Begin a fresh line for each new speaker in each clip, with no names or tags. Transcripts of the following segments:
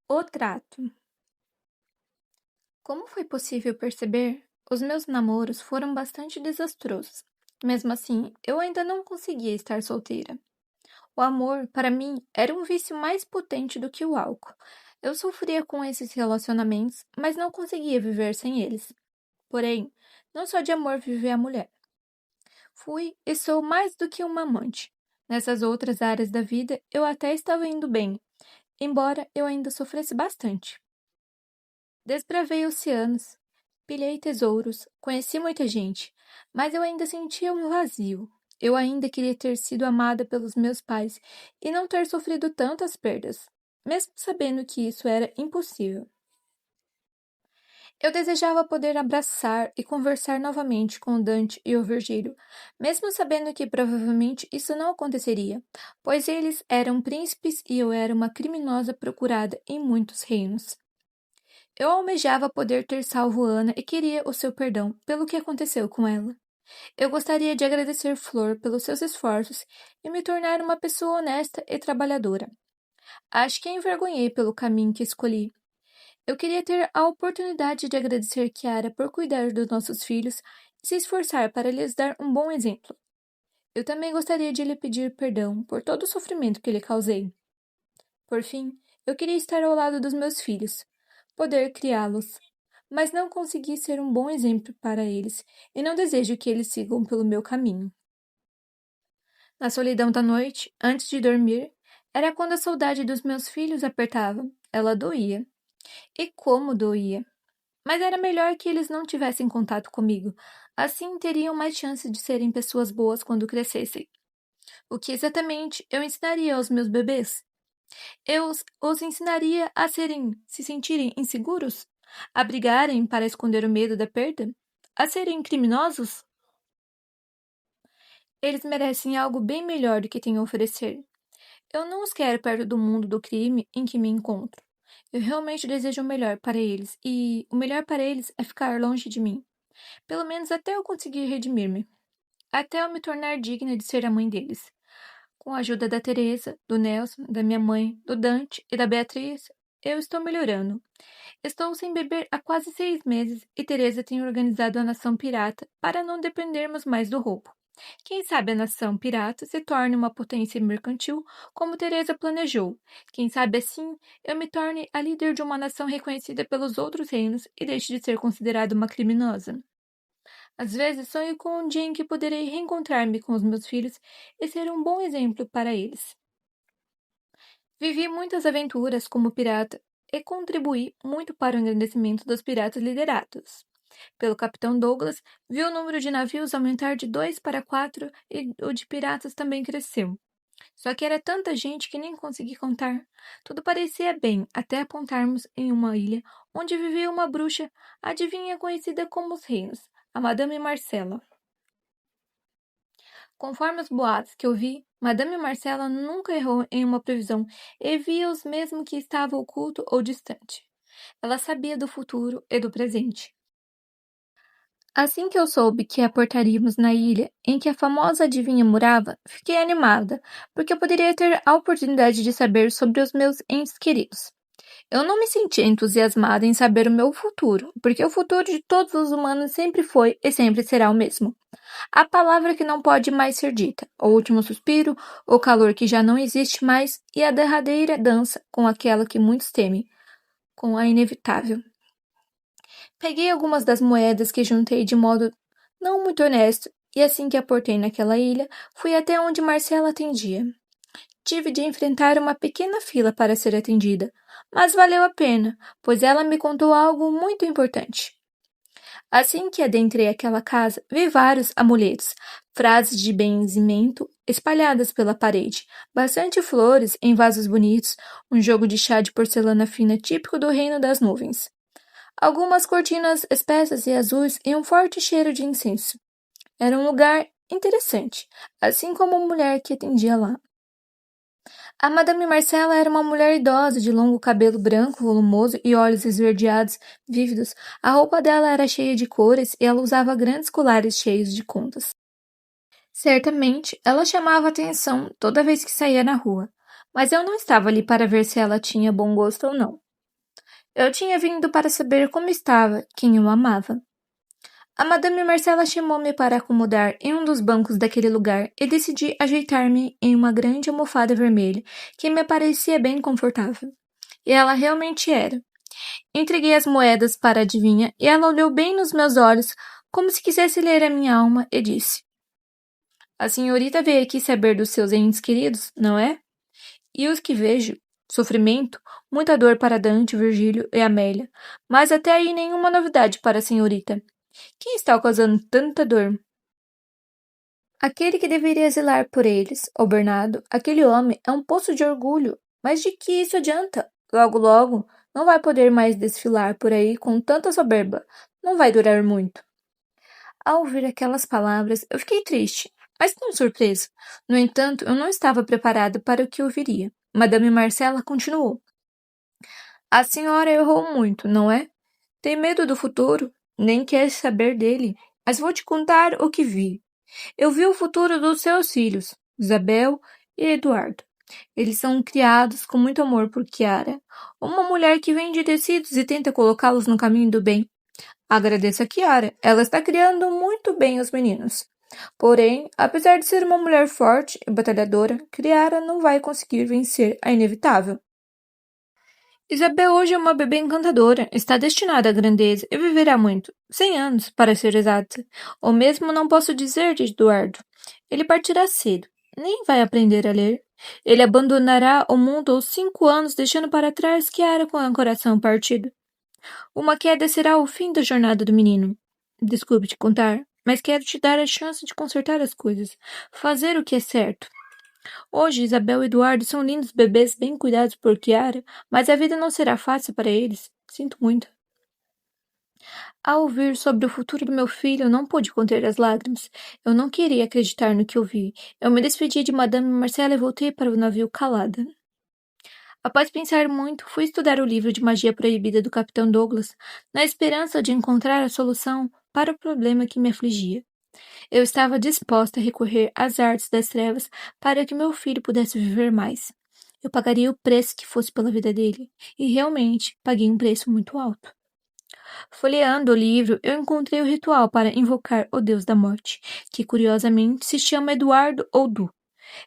O trato. Como foi possível perceber, os meus namoros foram bastante desastrosos. Mesmo assim, eu ainda não conseguia estar solteira. O amor, para mim, era um vício mais potente do que o álcool. Eu sofria com esses relacionamentos, mas não conseguia viver sem eles. Porém, não só de amor vive a mulher. Fui e sou mais do que uma amante. Nessas outras áreas da vida, eu até estava indo bem, embora eu ainda sofresse bastante. Desbravei oceanos, pilhei tesouros, conheci muita gente, mas eu ainda sentia um vazio. Eu ainda queria ter sido amada pelos meus pais e não ter sofrido tantas perdas, mesmo sabendo que isso era impossível. Eu desejava poder abraçar e conversar novamente com o Dante e o Virgílio, mesmo sabendo que provavelmente isso não aconteceria, pois eles eram príncipes e eu era uma criminosa procurada em muitos reinos. Eu almejava poder ter salvo Ana e queria o seu perdão pelo que aconteceu com ela. Eu gostaria de agradecer Flor pelos seus esforços e me tornar uma pessoa honesta e trabalhadora. Acho que a envergonhei pelo caminho que escolhi. Eu queria ter a oportunidade de agradecer Kiara por cuidar dos nossos filhos e se esforçar para lhes dar um bom exemplo. Eu também gostaria de lhe pedir perdão por todo o sofrimento que lhe causei. Por fim, eu queria estar ao lado dos meus filhos, poder criá-los, mas não consegui ser um bom exemplo para eles e não desejo que eles sigam pelo meu caminho. Na solidão da noite, antes de dormir, era quando a saudade dos meus filhos apertava. Ela doía. E como doía! Mas era melhor que eles não tivessem contato comigo. Assim teriam mais chance de serem pessoas boas quando crescessem. O que exatamente eu ensinaria aos meus bebês? Eu os ensinaria a se sentirem inseguros? A brigarem para esconder o medo da perda? A serem criminosos? Eles merecem algo bem melhor do que tenho a oferecer. Eu não os quero perto do mundo do crime em que me encontro. Eu realmente desejo o melhor para eles, e o melhor para eles é ficar longe de mim. Pelo menos até eu conseguir redimir-me. Até eu me tornar digna de ser a mãe deles. Com a ajuda da Teresa, do Nelson, da minha mãe, do Dante e da Beatriz, eu estou melhorando. Estou sem beber há quase 6 meses e Teresa tem organizado a nação pirata para não dependermos mais do roubo. Quem sabe a nação pirata se torne uma potência mercantil como Teresa planejou. Quem sabe assim eu me torne a líder de uma nação reconhecida pelos outros reinos e deixe de ser considerada uma criminosa. Às vezes sonho com um dia em que poderei reencontrar-me com os meus filhos e ser um bom exemplo para eles. Vivi muitas aventuras como pirata e contribuí muito para o engrandecimento dos piratas liderados pelo capitão Douglas, vi o número de navios aumentar de 2 para 4 e o de piratas também cresceu. Só que era tanta gente que nem consegui contar. Tudo parecia bem até apontarmos em uma ilha onde vivia uma bruxa, adivinha conhecida como os reinos, a Madame Marcela. Conforme os boatos que eu vi, Madame Marcela nunca errou em uma previsão e via-os mesmo que estava oculto ou distante. Ela sabia do futuro e do presente. Assim que eu soube que aportaríamos na ilha em que a famosa adivinha morava, fiquei animada, porque eu poderia ter a oportunidade de saber sobre os meus entes queridos. Eu não me sentia entusiasmada em saber o meu futuro, porque o futuro de todos os humanos sempre foi e sempre será o mesmo. A palavra que não pode mais ser dita, o último suspiro, o calor que já não existe mais e a derradeira dança com aquela que muitos temem, com a inevitável. Peguei algumas das moedas que juntei de modo não muito honesto, e assim que aportei naquela ilha, fui até onde Marcela atendia. Tive de enfrentar uma pequena fila para ser atendida, mas valeu a pena, pois ela me contou algo muito importante. Assim que adentrei aquela casa, vi vários amuletos, frases de benzimento espalhadas pela parede, bastante flores em vasos bonitos, um jogo de chá de porcelana fina típico do reino das nuvens. Algumas cortinas espessas e azuis e um forte cheiro de incenso. Era um lugar interessante, assim como a mulher que atendia lá. A Madame Marcela era uma mulher idosa, de longo cabelo branco, volumoso e olhos esverdeados, vívidos. A roupa dela era cheia de cores e ela usava grandes colares cheios de contas. Certamente, ela chamava atenção toda vez que saía na rua, mas eu não estava ali para ver se ela tinha bom gosto ou não. Eu tinha vindo para saber como estava quem eu amava. A Madame Marcella chamou-me para acomodar em um dos bancos daquele lugar e decidi ajeitar-me em uma grande almofada vermelha que me parecia bem confortável. E ela realmente era. Entreguei as moedas para a adivinha e ela olhou bem nos meus olhos, como se quisesse ler a minha alma, e disse: A senhorita veio aqui saber dos seus entes queridos, não é? E os que vejo: sofrimento, muita dor para Dante, Virgílio e Amélia, mas até aí nenhuma novidade para a senhorita. Quem está causando tanta dor? Aquele que deveria zelar por eles, ó Bernardo, aquele homem é um poço de orgulho, mas de que isso adianta? Logo, logo, não vai poder mais desfilar por aí com tanta soberba. Não vai durar muito. Ao ouvir aquelas palavras, eu fiquei triste, mas não surpreso. No entanto, eu não estava preparado para o que ouviria. Madame Marcella continuou. A senhora errou muito, não é? Tem medo do futuro, nem quer saber dele, mas vou te contar o que vi. Eu vi o futuro dos seus filhos, Isabel e Eduardo. Eles são criados com muito amor por Chiara, uma mulher que vende tecidos e tenta colocá-los no caminho do bem. Agradeço a Chiara, ela está criando muito bem os meninos. Porém, apesar de ser uma mulher forte e batalhadora, Chiara não vai conseguir vencer a inevitável. Isabel hoje é uma bebê encantadora, está destinada à grandeza e viverá muito, 100 anos, para ser exata. Ou mesmo não posso dizer de Eduardo. Ele partirá cedo, nem vai aprender a ler. Ele abandonará o mundo aos 5 anos, deixando para trás Chiara com o coração partido. Uma queda será o fim da jornada do menino. Desculpe te contar, mas quero te dar a chance de consertar as coisas, fazer o que é certo. Hoje, Isabel e Eduardo são lindos bebês bem cuidados por Chiara, mas a vida não será fácil para eles. Sinto muito. Ao ouvir sobre o futuro do meu filho, não pude conter as lágrimas. Eu não queria acreditar no que ouvi. Eu me despedi de Madame Marcella e voltei para o navio calada. Após pensar muito, fui estudar o livro de magia proibida do Capitão Douglas, na esperança de encontrar a solução para o problema que me afligia. Eu estava disposta a recorrer às artes das trevas para que meu filho pudesse viver mais. Eu pagaria o preço que fosse pela vida dele, e realmente paguei um preço muito alto. Folheando o livro, eu encontrei o ritual para invocar o deus da morte, que curiosamente se chama Eduardo ou Du.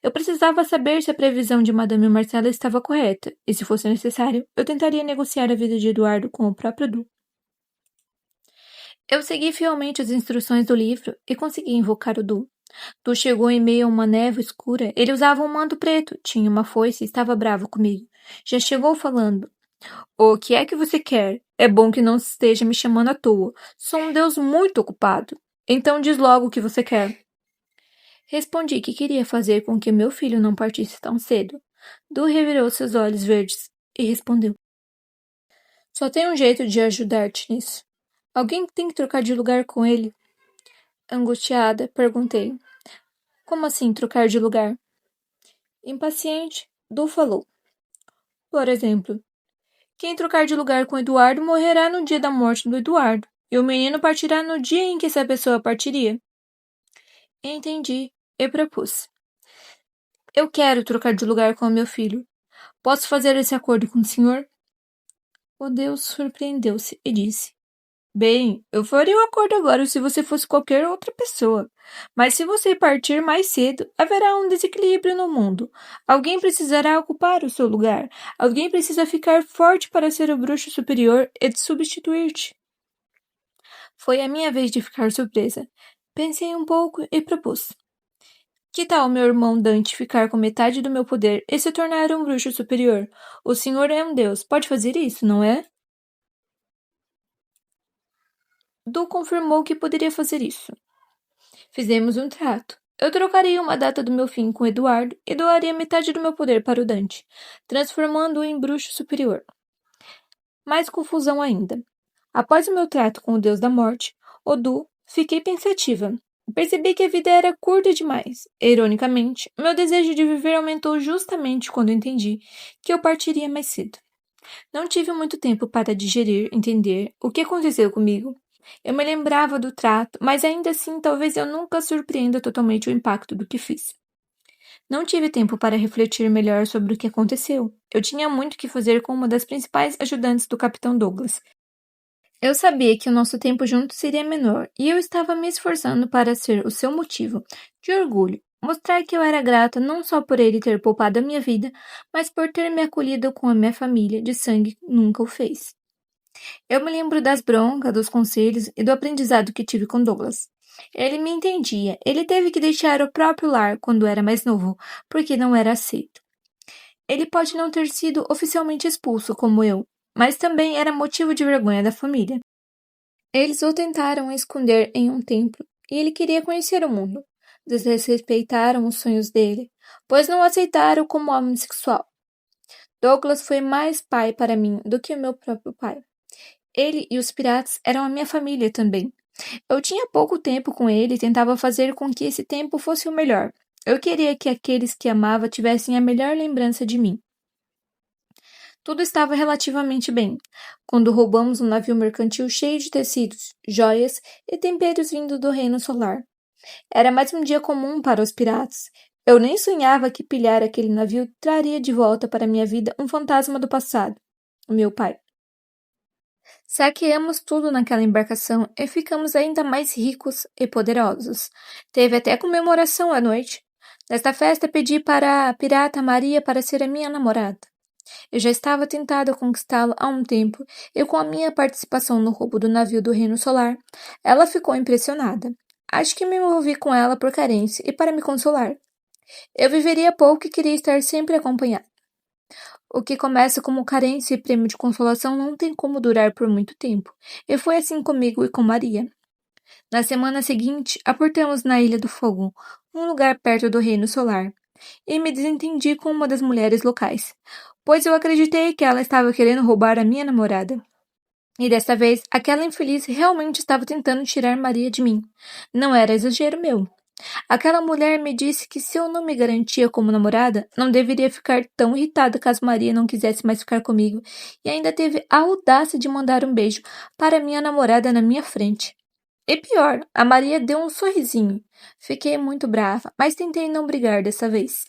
Eu precisava saber se a previsão de Madame Marcella estava correta, e se fosse necessário, eu tentaria negociar a vida de Eduardo com o próprio Du. Eu segui fielmente as instruções do livro e consegui invocar o Du. Du chegou em meio a uma névoa escura. Ele usava um manto preto, tinha uma foice e estava bravo comigo. Já chegou falando. O que é que você quer? É bom que não esteja me chamando à toa. Sou um deus muito ocupado. Então diz logo o que você quer. Respondi que queria fazer com que meu filho não partisse tão cedo. Du revirou seus olhos verdes e respondeu. Só tem um jeito de ajudar-te nisso. Alguém tem que trocar de lugar com ele. Angustiada, perguntei. Como assim trocar de lugar? Impaciente, Du falou. Por exemplo, quem trocar de lugar com Eduardo morrerá no dia da morte do Eduardo, e o menino partirá no dia em que essa pessoa partiria. Entendi, e propus. Eu quero trocar de lugar com o meu filho. Posso fazer esse acordo com o senhor? O Deus surpreendeu-se e disse. Bem, eu faria o acordo agora se você fosse qualquer outra pessoa. Mas se você partir mais cedo, haverá um desequilíbrio no mundo. Alguém precisará ocupar o seu lugar. Alguém precisa ficar forte para ser o bruxo superior e de substituir-te. Foi a minha vez de ficar surpresa. Pensei um pouco e propus. Que tal meu irmão Dante ficar com metade do meu poder e se tornar um bruxo superior? O senhor é um deus, pode fazer isso, não é? Du confirmou que poderia fazer isso. Fizemos um trato. Eu trocaria uma data do meu fim com Eduardo e doaria metade do meu poder para o Dante, transformando-o em bruxo superior. Mais confusão ainda. Após o meu trato com o deus da morte, Odu, fiquei pensativa. Percebi que a vida era curta demais. Ironicamente, meu desejo de viver aumentou justamente quando entendi que eu partiria mais cedo. Não tive muito tempo para digerir, entender o que aconteceu comigo. Eu me lembrava do trato, mas ainda assim talvez eu nunca surpreenda totalmente o impacto do que fiz. Não tive tempo para refletir melhor sobre o que aconteceu. Eu tinha muito que fazer com uma das principais ajudantes do Capitão Douglas. Eu sabia que o nosso tempo juntos seria menor e eu estava me esforçando para ser o seu motivo de orgulho, mostrar que eu era grata não só por ele ter poupado a minha vida, mas por ter me acolhido com a minha família de sangue nunca o fez. Eu me lembro das broncas, dos conselhos e do aprendizado que tive com Douglas. Ele me entendia. Ele teve que deixar o próprio lar quando era mais novo, porque não era aceito. Ele pode não ter sido oficialmente expulso como eu, mas também era motivo de vergonha da família. Eles o tentaram esconder em um templo e ele queria conhecer o mundo. Desrespeitaram os sonhos dele, pois não o aceitaram como homossexual. Douglas foi mais pai para mim do que o meu próprio pai. Ele e os piratas eram a minha família também. Eu tinha pouco tempo com ele e tentava fazer com que esse tempo fosse o melhor. Eu queria que aqueles que amava tivessem a melhor lembrança de mim. Tudo estava relativamente bem, quando roubamos um navio mercantil cheio de tecidos, joias e temperos vindo do reino solar. Era mais um dia comum para os piratas. Eu nem sonhava que pilhar aquele navio traria de volta para minha vida um fantasma do passado, o meu pai. Saqueamos tudo naquela embarcação e ficamos ainda mais ricos e poderosos. Teve até comemoração à noite. Nesta festa pedi para a pirata Maria para ser a minha namorada. Eu já estava tentado a conquistá-lo há um tempo e com a minha participação no roubo do navio do Reino Solar, ela ficou impressionada. Acho que me envolvi com ela por carência e para me consolar. Eu viveria pouco e queria estar sempre acompanhada. O que começa como carência e prêmio de consolação não tem como durar por muito tempo, e foi assim comigo e com Maria. Na semana seguinte, aportamos na Ilha do Fogo, um lugar perto do Reino Solar, e me desentendi com uma das mulheres locais, pois eu acreditei que ela estava querendo roubar a minha namorada. E desta vez, aquela infeliz realmente estava tentando tirar Maria de mim. Não era exagero meu. Aquela mulher me disse que se eu não me garantia como namorada, não deveria ficar tão irritada caso Maria não quisesse mais ficar comigo, e ainda teve a audácia de mandar um beijo para minha namorada na minha frente. E pior, a Maria deu um sorrisinho. Fiquei muito brava, mas tentei não brigar dessa vez.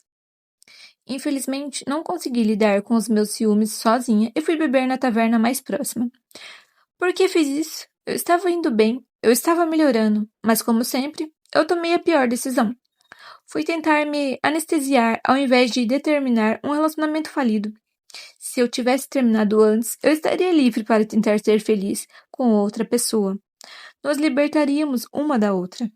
Infelizmente, não consegui lidar com os meus ciúmes sozinha e fui beber na taverna mais próxima. Por que fiz isso? Eu estava indo bem, eu estava melhorando, mas como sempre, eu tomei a pior decisão. Fui tentar me anestesiar ao invés de determinar um relacionamento falido. Se eu tivesse terminado antes, eu estaria livre para tentar ser feliz com outra pessoa. Nos libertaríamos uma da outra.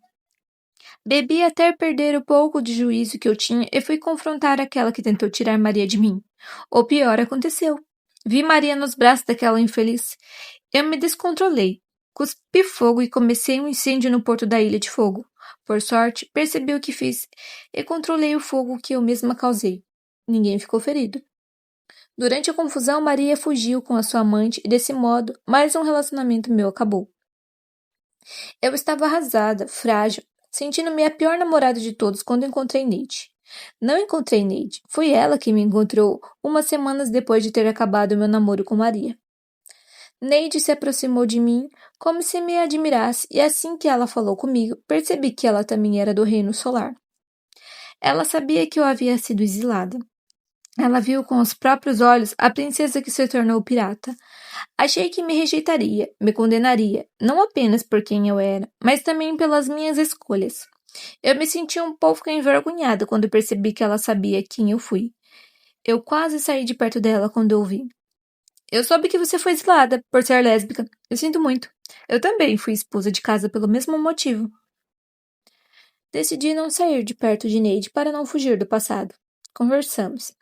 Bebi até perder o pouco de juízo que eu tinha e fui confrontar aquela que tentou tirar Maria de mim. O pior aconteceu. Vi Maria nos braços daquela infeliz. Eu me descontrolei. Cuspi fogo e comecei um incêndio no porto da Ilha de Fogo. Por sorte, percebi o que fiz e controlei o fogo que eu mesma causei. Ninguém ficou ferido. Durante a confusão, Maria fugiu com a sua amante e, desse modo, mais um relacionamento meu acabou. Eu estava arrasada, frágil, sentindo-me a pior namorada de todos quando encontrei Neide. Não encontrei Neide, foi ela que me encontrou umas semanas depois de ter acabado meu namoro com Maria. Neide se aproximou de mim como se me admirasse e assim que ela falou comigo, percebi que ela também era do Reino Solar. Ela sabia que eu havia sido exilada. Ela viu com os próprios olhos a princesa que se tornou pirata. Achei que me rejeitaria, me condenaria, não apenas por quem eu era, mas também pelas minhas escolhas. Eu me senti um pouco envergonhada quando percebi que ela sabia quem eu fui. Eu quase saí de perto dela quando ouvi. Eu soube que você foi exilada por ser lésbica. Eu sinto muito. Eu também fui expulsa de casa pelo mesmo motivo. Decidi não sair de perto de Neide para não fugir do passado. Conversamos.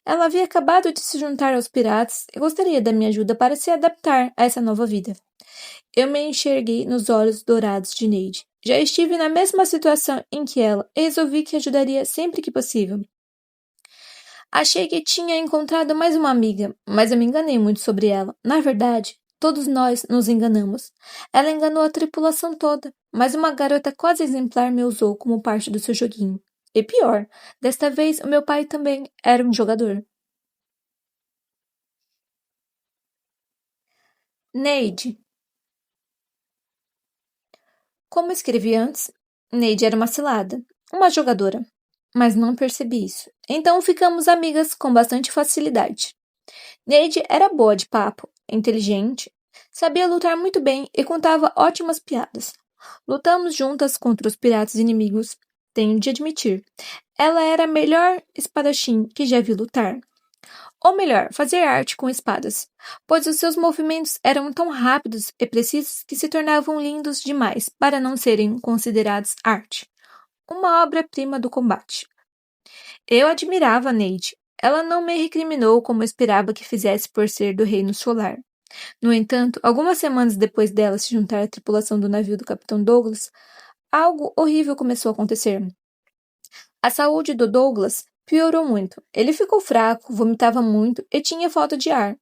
Ela havia acabado de se juntar aos piratas e gostaria da minha ajuda para se adaptar a essa nova vida. Eu me enxerguei nos olhos dourados de Neide. Já estive na mesma situação em que ela e resolvi que ajudaria sempre que possível. Achei que tinha encontrado mais uma amiga, mas eu me enganei muito sobre ela. Na verdade, todos nós nos enganamos. Ela enganou a tripulação toda, mas uma garota quase exemplar me usou como parte do seu joguinho. E pior, desta vez o meu pai também era um jogador. Neide. Como escrevi antes, Neide era uma cilada, uma jogadora. mas não percebi isso. Então ficamos amigas com bastante facilidade. Neide era boa de papo, inteligente, sabia lutar muito bem e contava ótimas piadas. Lutamos juntas contra os piratas inimigos, tenho de admitir. Ela era a melhor espadachim que já vi lutar. Ou melhor, fazer arte com espadas, pois os seus movimentos eram tão rápidos e precisos que se tornavam lindos demais para não serem considerados arte. Uma obra-prima do combate. Eu admirava Neide. Ela não me recriminou como esperava que fizesse por ser do Reino Solar. No entanto, algumas semanas depois dela se juntar à tripulação do navio do Capitão Douglas, algo horrível começou a acontecer. A saúde do Douglas piorou muito. Ele ficou fraco, vomitava muito e tinha falta de ar.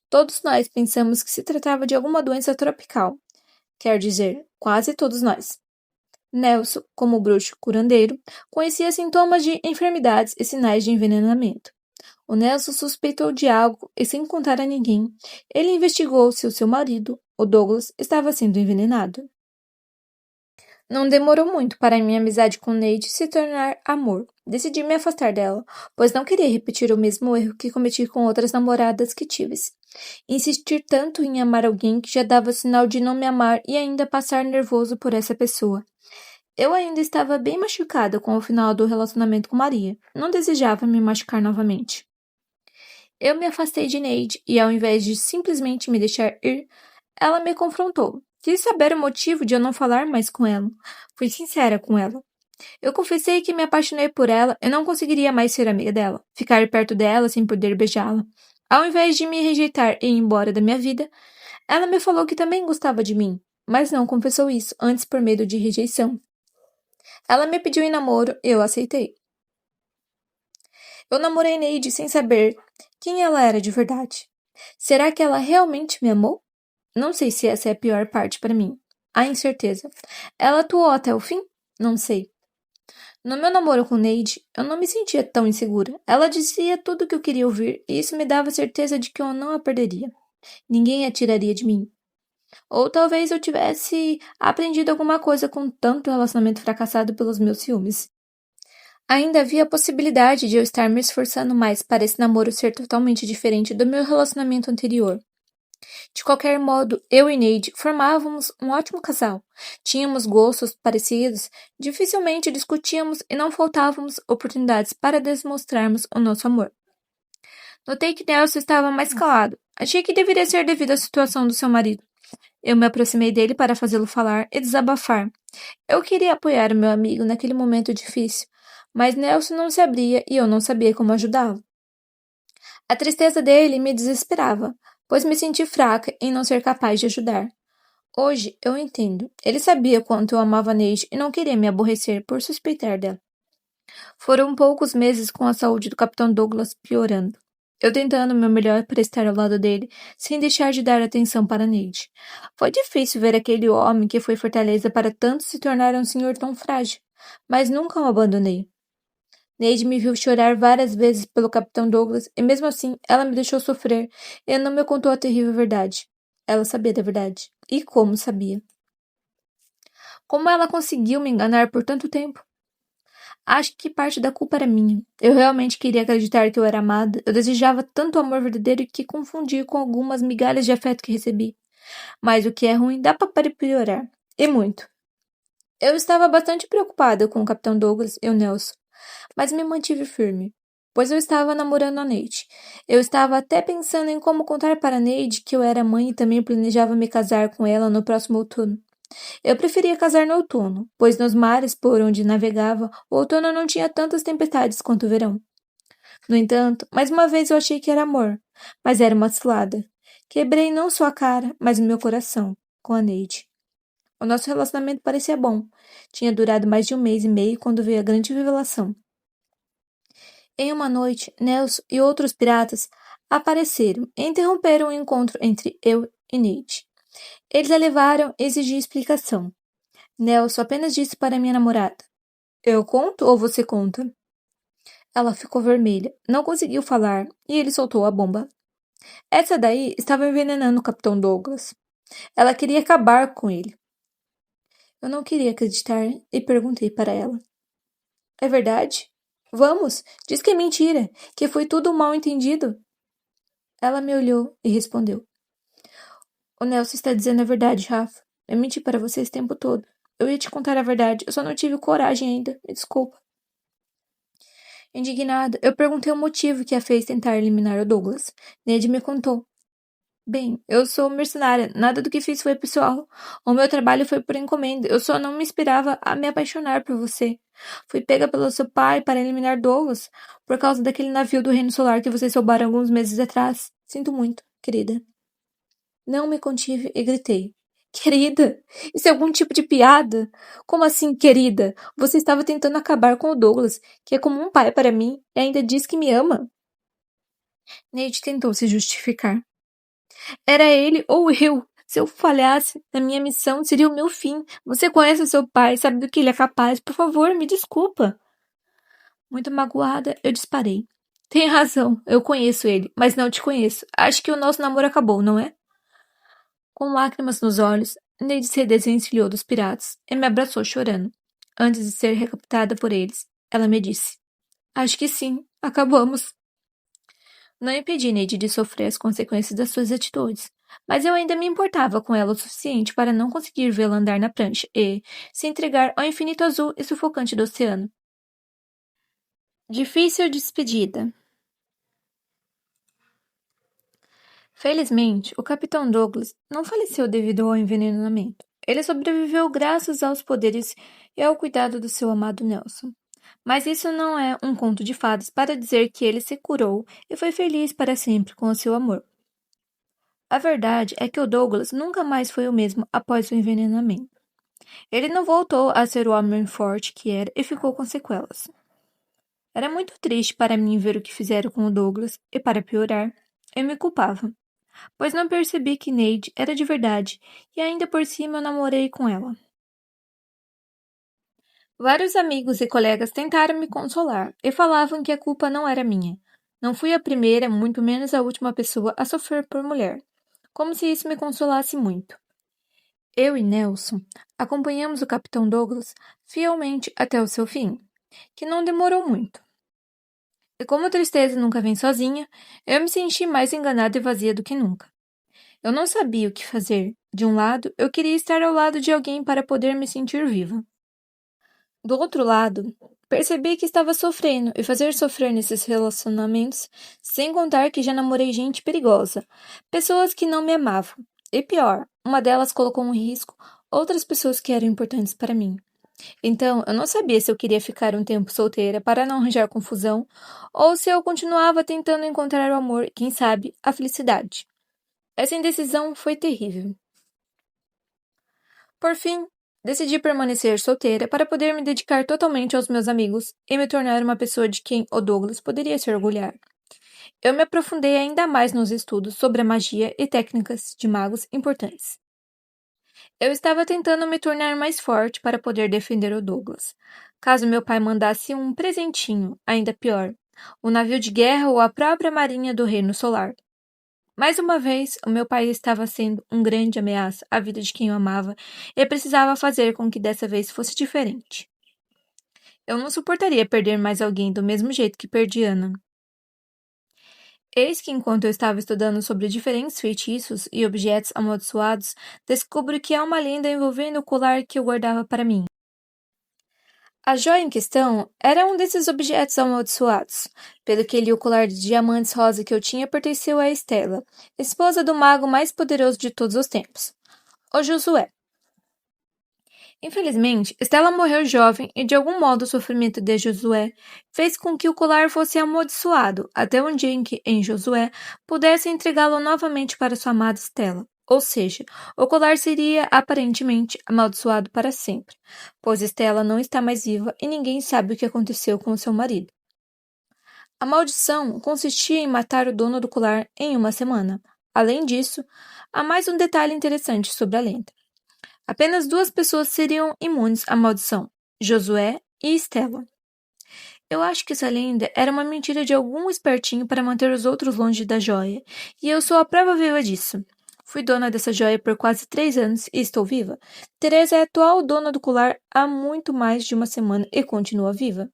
Todos nós pensamos que se tratava de alguma doença tropical. Quer dizer, quase todos nós. Nelson, como bruxo curandeiro, conhecia sintomas de enfermidades e sinais de envenenamento. O Nelson suspeitou de algo e, sem contar a ninguém, ele investigou se o seu marido, o Douglas, estava sendo envenenado. Não demorou muito para minha amizade com Neide se tornar amor. Decidi me afastar dela, pois não queria repetir o mesmo erro que cometi com outras namoradas que tive. Insistir tanto em amar alguém que já dava sinal de não me amar e ainda passar nervoso por essa pessoa. Eu ainda estava bem machucada com o final do relacionamento com Maria. Não desejava me machucar novamente. Eu me afastei de Neide e, ao invés de simplesmente me deixar ir, ela me confrontou. Quis saber o motivo de eu não falar mais com ela. Fui sincera com ela. Eu confessei que me apaixonei por ela e não conseguiria mais ser amiga dela, ficar perto dela sem poder beijá-la. Ao invés de me rejeitar e ir embora da minha vida, ela me falou que também gostava de mim, mas não confessou isso antes por medo de rejeição. Ela me pediu em namoro e eu aceitei. Eu namorei Neide sem saber quem ela era de verdade. Será que ela realmente me amou? Não sei se essa é a pior parte para mim. A incerteza. Ela atuou até o fim? Não sei. No meu namoro com Neide, eu não me sentia tão insegura. Ela dizia tudo o que eu queria ouvir e isso me dava certeza de que eu não a perderia. Ninguém a tiraria de mim. Ou talvez eu tivesse aprendido alguma coisa com tanto relacionamento fracassado pelos meus ciúmes. Ainda havia a possibilidade de eu estar me esforçando mais para esse namoro ser totalmente diferente do meu relacionamento anterior. De qualquer modo, eu e Neide formávamos um ótimo casal. Tínhamos gostos parecidos, dificilmente discutíamos e não faltávamos oportunidades para demonstrarmos o nosso amor. Notei que Nelson estava mais calado. Achei que deveria ser devido à situação do seu marido. Eu me aproximei dele para fazê-lo falar e desabafar. Eu queria apoiar o meu amigo naquele momento difícil, mas Nelson não se abria e eu não sabia como ajudá-lo. A tristeza dele me desesperava, pois me senti fraca em não ser capaz de ajudar. Hoje eu entendo. Ele sabia quanto eu amava Neide e não queria me aborrecer por suspeitar dela. Foram poucos meses com a saúde do Capitão Douglas piorando. Eu tentando o meu melhor para estar ao lado dele, sem deixar de dar atenção para Neide. Foi difícil ver aquele homem que foi fortaleza para tanto se tornar um senhor tão frágil, mas nunca o abandonei. Neide me viu chorar várias vezes pelo Capitão Douglas e mesmo assim ela me deixou sofrer e não me contou a terrível verdade. Ela sabia da verdade. E como sabia? Como ela conseguiu me enganar por tanto tempo? Acho que parte da culpa era minha. Eu realmente queria acreditar que eu era amada. Eu desejava tanto amor verdadeiro que confundi com algumas migalhas de afeto que recebi. Mas o que é ruim dá para piorar. E muito. Eu estava bastante preocupada com o Capitão Douglas e o Nelson, mas me mantive firme, pois eu estava namorando a Neide. Eu estava até pensando em como contar para a Neide que eu era mãe e também planejava me casar com ela no próximo outono. Eu preferia casar no outono, pois nos mares por onde navegava, o outono não tinha tantas tempestades quanto o verão. No entanto, mais uma vez eu achei que era amor, mas era uma cilada. Quebrei não só a cara, mas o meu coração, com a Neide. O nosso relacionamento parecia bom. Tinha durado mais de um mês e meio quando veio a grande revelação. Em uma noite, Nelson e outros piratas apareceram e interromperam o encontro entre eu e Neide. Eles a levaram e exigiam explicação. Nelson apenas disse para minha namorada: Eu conto ou você conta? Ela ficou vermelha, não conseguiu falar e ele soltou a bomba. Essa daí estava envenenando o Capitão Douglas. Ela queria acabar com ele. Eu não queria acreditar e perguntei para ela: É verdade? Vamos, diz que é mentira, que foi tudo um mal-entendido. Ela me olhou e respondeu. O Nelson está dizendo a verdade, Rafa. Eu menti para você esse tempo todo. Eu ia te contar a verdade, eu só não tive coragem ainda. Me desculpa. Indignada, eu perguntei o motivo que a fez tentar eliminar o Douglas. Ned me contou. Bem, eu sou mercenária, nada do que fiz foi pessoal. O meu trabalho foi por encomenda, eu só não me inspirava a me apaixonar por você. Fui pega pelo seu pai para eliminar Douglas, por causa daquele navio do Reino Solar que vocês roubaram alguns meses atrás. Sinto muito, querida. Não me contive e gritei. Querida, isso é algum tipo de piada? Como assim, querida? Você estava tentando acabar com o Douglas, que é como um pai para mim, e ainda diz que me ama. Nate tentou se justificar. Era ele ou eu. Se eu falhasse na minha missão, seria o meu fim. Você conhece o seu pai, sabe do que ele é capaz. Por favor, me desculpa. Muito magoada, eu disparei. Tem razão, eu conheço ele, mas não te conheço. Acho que o nosso namoro acabou, não é? Com lágrimas nos olhos, Neide se desvencilhou dos piratas e me abraçou chorando. Antes de ser recapitada por eles, ela me disse: Acho que sim, acabamos. Não impedi Neide de sofrer as consequências das suas atitudes, mas eu ainda me importava com ela o suficiente para não conseguir vê-la andar na prancha e se entregar ao infinito azul e sufocante do oceano. Difícil despedida. Felizmente, o Capitão Douglas não faleceu devido ao envenenamento. Ele sobreviveu graças aos poderes e ao cuidado do seu amado Nelson. Mas isso não é um conto de fadas para dizer que ele se curou e foi feliz para sempre com o seu amor. A verdade é que o Douglas nunca mais foi o mesmo após o envenenamento. Ele não voltou a ser o homem forte que era e ficou com sequelas. Era muito triste para mim ver o que fizeram com o Douglas e, para piorar, eu me culpava, pois não percebi que Neide era de verdade e ainda por cima eu namorei com ela. Vários amigos e colegas tentaram me consolar e falavam que a culpa não era minha. Não fui a primeira, muito menos a última pessoa a sofrer por mulher, como se isso me consolasse muito. Eu e Nelson acompanhamos o Capitão Douglas fielmente até o seu fim, que não demorou muito. E como a tristeza nunca vem sozinha, eu me senti mais enganada e vazia do que nunca. Eu não sabia o que fazer. De um lado, eu queria estar ao lado de alguém para poder me sentir viva. Do outro lado, percebi que estava sofrendo e fazer sofrer nesses relacionamentos, sem contar que já namorei gente perigosa, pessoas que não me amavam. E pior, uma delas colocou em risco outras pessoas que eram importantes para mim. Então, eu não sabia se eu queria ficar um tempo solteira para não arranjar confusão ou se eu continuava tentando encontrar o amor e, quem sabe, a felicidade. Essa indecisão foi terrível. Por fim, decidi permanecer solteira para poder me dedicar totalmente aos meus amigos e me tornar uma pessoa de quem o Douglas poderia se orgulhar. Eu me aprofundei ainda mais nos estudos sobre a magia e técnicas de magos importantes. Eu estava tentando me tornar mais forte para poder defender o Douglas. Caso meu pai mandasse um presentinho, ainda pior, um navio de guerra ou a própria marinha do Reino Solar. Mais uma vez, o meu pai estava sendo um grande ameaça à vida de quem eu amava e precisava fazer com que dessa vez fosse diferente. Eu não suportaria perder mais alguém do mesmo jeito que perdi Ana. Eis que, enquanto eu estava estudando sobre diferentes feitiços e objetos amaldiçoados, descubro que há uma lenda envolvendo o colar que eu guardava para mim. A joia em questão era um desses objetos amaldiçoados. Pelo que li, o colar de diamantes rosa que eu tinha pertenceu a Estela, esposa do mago mais poderoso de todos os tempos, o Josué. Infelizmente, Estela morreu jovem e, de algum modo, o sofrimento de Josué fez com que o colar fosse amaldiçoado, até um dia em que, em Josué, pudesse entregá-lo novamente para sua amada Estela. Ou seja, o colar seria aparentemente amaldiçoado para sempre, pois Estela não está mais viva e ninguém sabe o que aconteceu com seu marido. A maldição consistia em matar o dono do colar em uma semana. Além disso, há mais um detalhe interessante sobre a lenda. Apenas duas pessoas seriam imunes à maldição: Josué e Estela. Eu acho que essa lenda era uma mentira de algum espertinho para manter os outros longe da joia, e eu sou a prova viva disso. Fui dona dessa joia por quase 3 anos e estou viva. Teresa é a atual dona do colar há muito mais de uma semana e continua viva.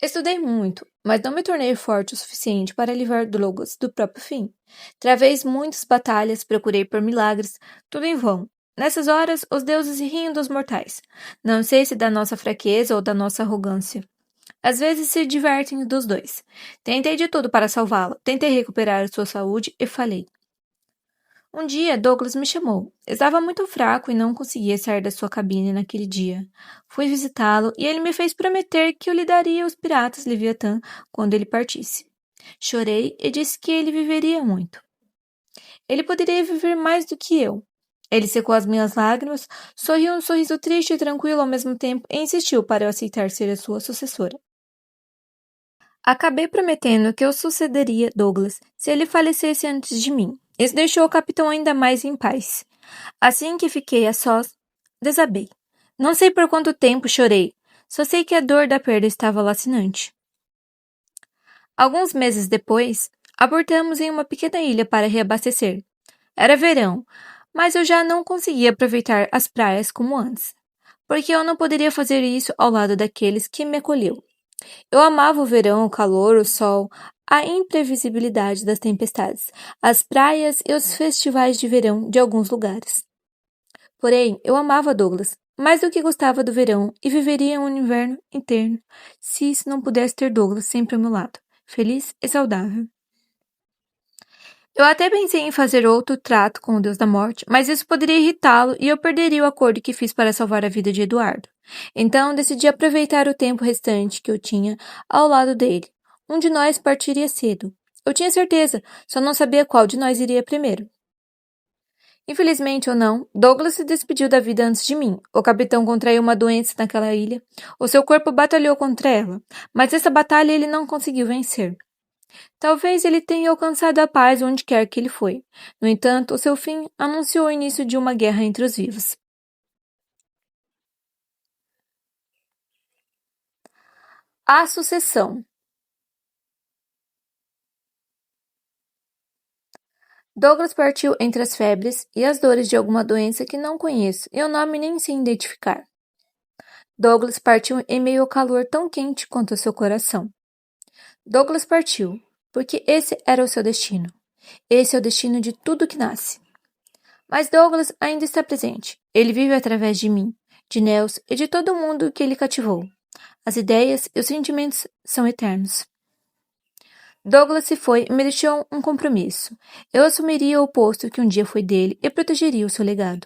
Estudei muito, mas não me tornei forte o suficiente para livrar Douglas do próprio fim. Travei muitas batalhas, procurei por milagres, tudo em vão. Nessas horas, os deuses riam dos mortais. Não sei se da nossa fraqueza ou da nossa arrogância. Às vezes se divertem dos dois. Tentei de tudo para salvá-lo, tentei recuperar sua saúde e falhei. Um dia, Douglas me chamou. Estava muito fraco e não conseguia sair da sua cabine naquele dia. Fui visitá-lo e ele me fez prometer que eu lhe daria os piratas Leviatã quando ele partisse. Chorei e disse que ele viveria muito. Ele poderia viver mais do que eu. Ele secou as minhas lágrimas, sorriu um sorriso triste e tranquilo ao mesmo tempo e insistiu para eu aceitar ser a sua sucessora. Acabei prometendo que eu sucederia Douglas se ele falecesse antes de mim. Isso deixou o capitão ainda mais em paz. Assim que fiquei a sós, desabei. Não sei por quanto tempo chorei, só sei que a dor da perda estava lacinante. Alguns meses depois, aportamos em uma pequena ilha para reabastecer. Era verão, mas eu já não conseguia aproveitar as praias como antes, porque eu não poderia fazer isso ao lado daqueles que me acolheu. Eu amava o verão, o calor, o sol, a imprevisibilidade das tempestades, as praias e os festivais de verão de alguns lugares. Porém, eu amava Douglas, mais do que gostava do verão, e viveria um inverno inteiro se isso não pudesse ter Douglas sempre ao meu lado, feliz e saudável. Eu até pensei em fazer outro trato com o Deus da Morte, mas isso poderia irritá-lo e eu perderia o acordo que fiz para salvar a vida de Eduardo. Então decidi aproveitar o tempo restante que eu tinha ao lado dele. Um de nós partiria cedo. Eu tinha certeza, só não sabia qual de nós iria primeiro. Infelizmente ou não, Douglas se despediu da vida antes de mim. O capitão contraiu uma doença naquela ilha. O seu corpo batalhou contra ela, mas essa batalha ele não conseguiu vencer. Talvez ele tenha alcançado a paz onde quer que ele foi. No entanto, o seu fim anunciou o início de uma guerra entre os vivos. A sucessão. Douglas partiu entre as febres e as dores de alguma doença que não conheço e o nome nem sei identificar. Douglas partiu em meio ao calor tão quente quanto o seu coração. Douglas partiu, porque esse era o seu destino. Esse é o destino de tudo que nasce. Mas Douglas ainda está presente. Ele vive através de mim, de Nels e de todo mundo que ele cativou. As ideias e os sentimentos são eternos. Douglas se foi e me deixou um compromisso. Eu assumiria o posto que um dia foi dele e protegeria o seu legado.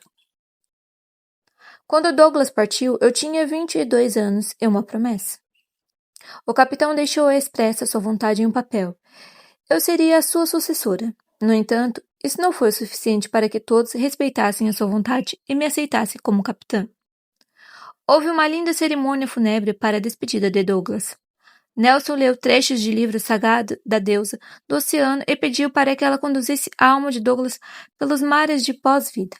Quando Douglas partiu, eu tinha 22 anos e uma promessa. O capitão deixou expressa sua vontade em um papel. Eu seria a sua sucessora. No entanto, isso não foi o suficiente para que todos respeitassem a sua vontade e me aceitassem como capitã. Houve uma linda cerimônia fúnebre para a despedida de Douglas. Nelson leu trechos de livro sagrado da deusa do oceano e pediu para que ela conduzisse a alma de Douglas pelos mares de pós-vida.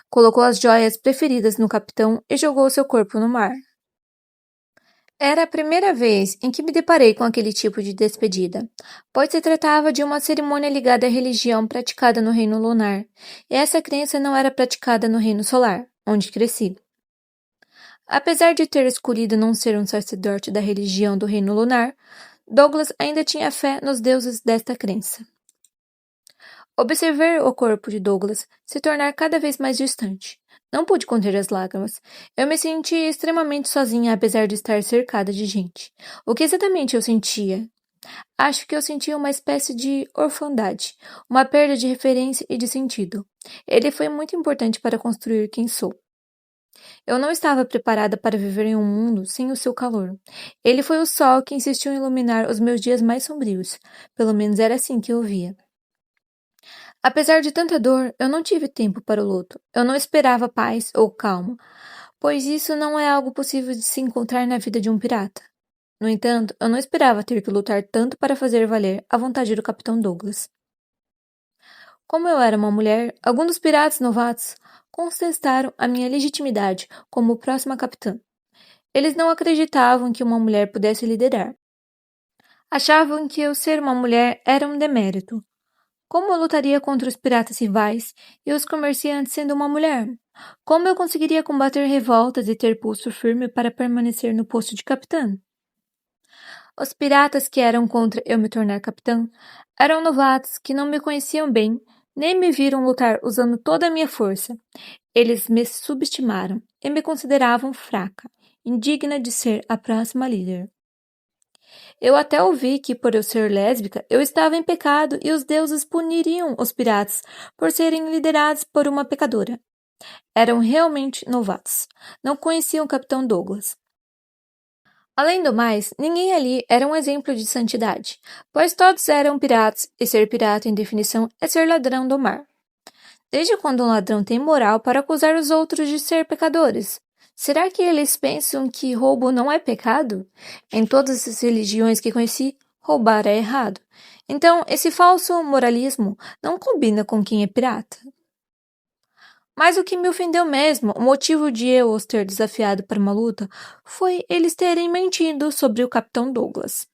Colocou as joias preferidas no capitão e jogou seu corpo no mar. Era a primeira vez em que me deparei com aquele tipo de despedida, pois se tratava de uma cerimônia ligada à religião praticada no reino lunar, e essa crença não era praticada no reino solar, onde cresci. Apesar de ter escolhido não ser um sacerdote da religião do reino lunar, Douglas ainda tinha fé nos deuses desta crença. Observei o corpo de Douglas se tornar cada vez mais distante. Não pude conter as lágrimas. Eu me sentia extremamente sozinha, apesar de estar cercada de gente. O que exatamente eu sentia? Acho que eu sentia uma espécie de orfandade, uma perda de referência e de sentido. Ele foi muito importante para construir quem sou. Eu não estava preparada para viver em um mundo sem o seu calor. Ele foi o sol que insistiu em iluminar os meus dias mais sombrios. Pelo menos era assim que eu via. Apesar de tanta dor, eu não tive tempo para o luto. Eu não esperava paz ou calma, pois isso não é algo possível de se encontrar na vida de um pirata. No entanto, eu não esperava ter que lutar tanto para fazer valer a vontade do Capitão Douglas. Como eu era uma mulher, alguns dos piratas novatos contestaram a minha legitimidade como próxima capitã. Eles não acreditavam que uma mulher pudesse liderar. Achavam que eu ser uma mulher era um demérito. Como eu lutaria contra os piratas rivais e os comerciantes sendo uma mulher? Como eu conseguiria combater revoltas e ter pulso firme para permanecer no posto de capitã? Os piratas que eram contra eu me tornar capitã eram novatos que não me conheciam bem, nem me viram lutar usando toda a minha força. Eles me subestimaram e me consideravam fraca, indigna de ser a próxima líder. Eu até ouvi que, por eu ser lésbica, eu estava em pecado e os deuses puniriam os piratas por serem liderados por uma pecadora. Eram realmente novatos. Não conheciam o Capitão Douglas. Além do mais, ninguém ali era um exemplo de santidade, pois todos eram piratas, e ser pirata, em definição, é ser ladrão do mar. Desde quando um ladrão tem moral para acusar os outros de ser pecadores? Será que eles pensam que roubo não é pecado? Em todas as religiões que conheci, roubar é errado. Então, esse falso moralismo não combina com quem é pirata. Mas o que me ofendeu mesmo, o motivo de eu os ter desafiado para uma luta, foi eles terem mentido sobre o Capitão Douglas.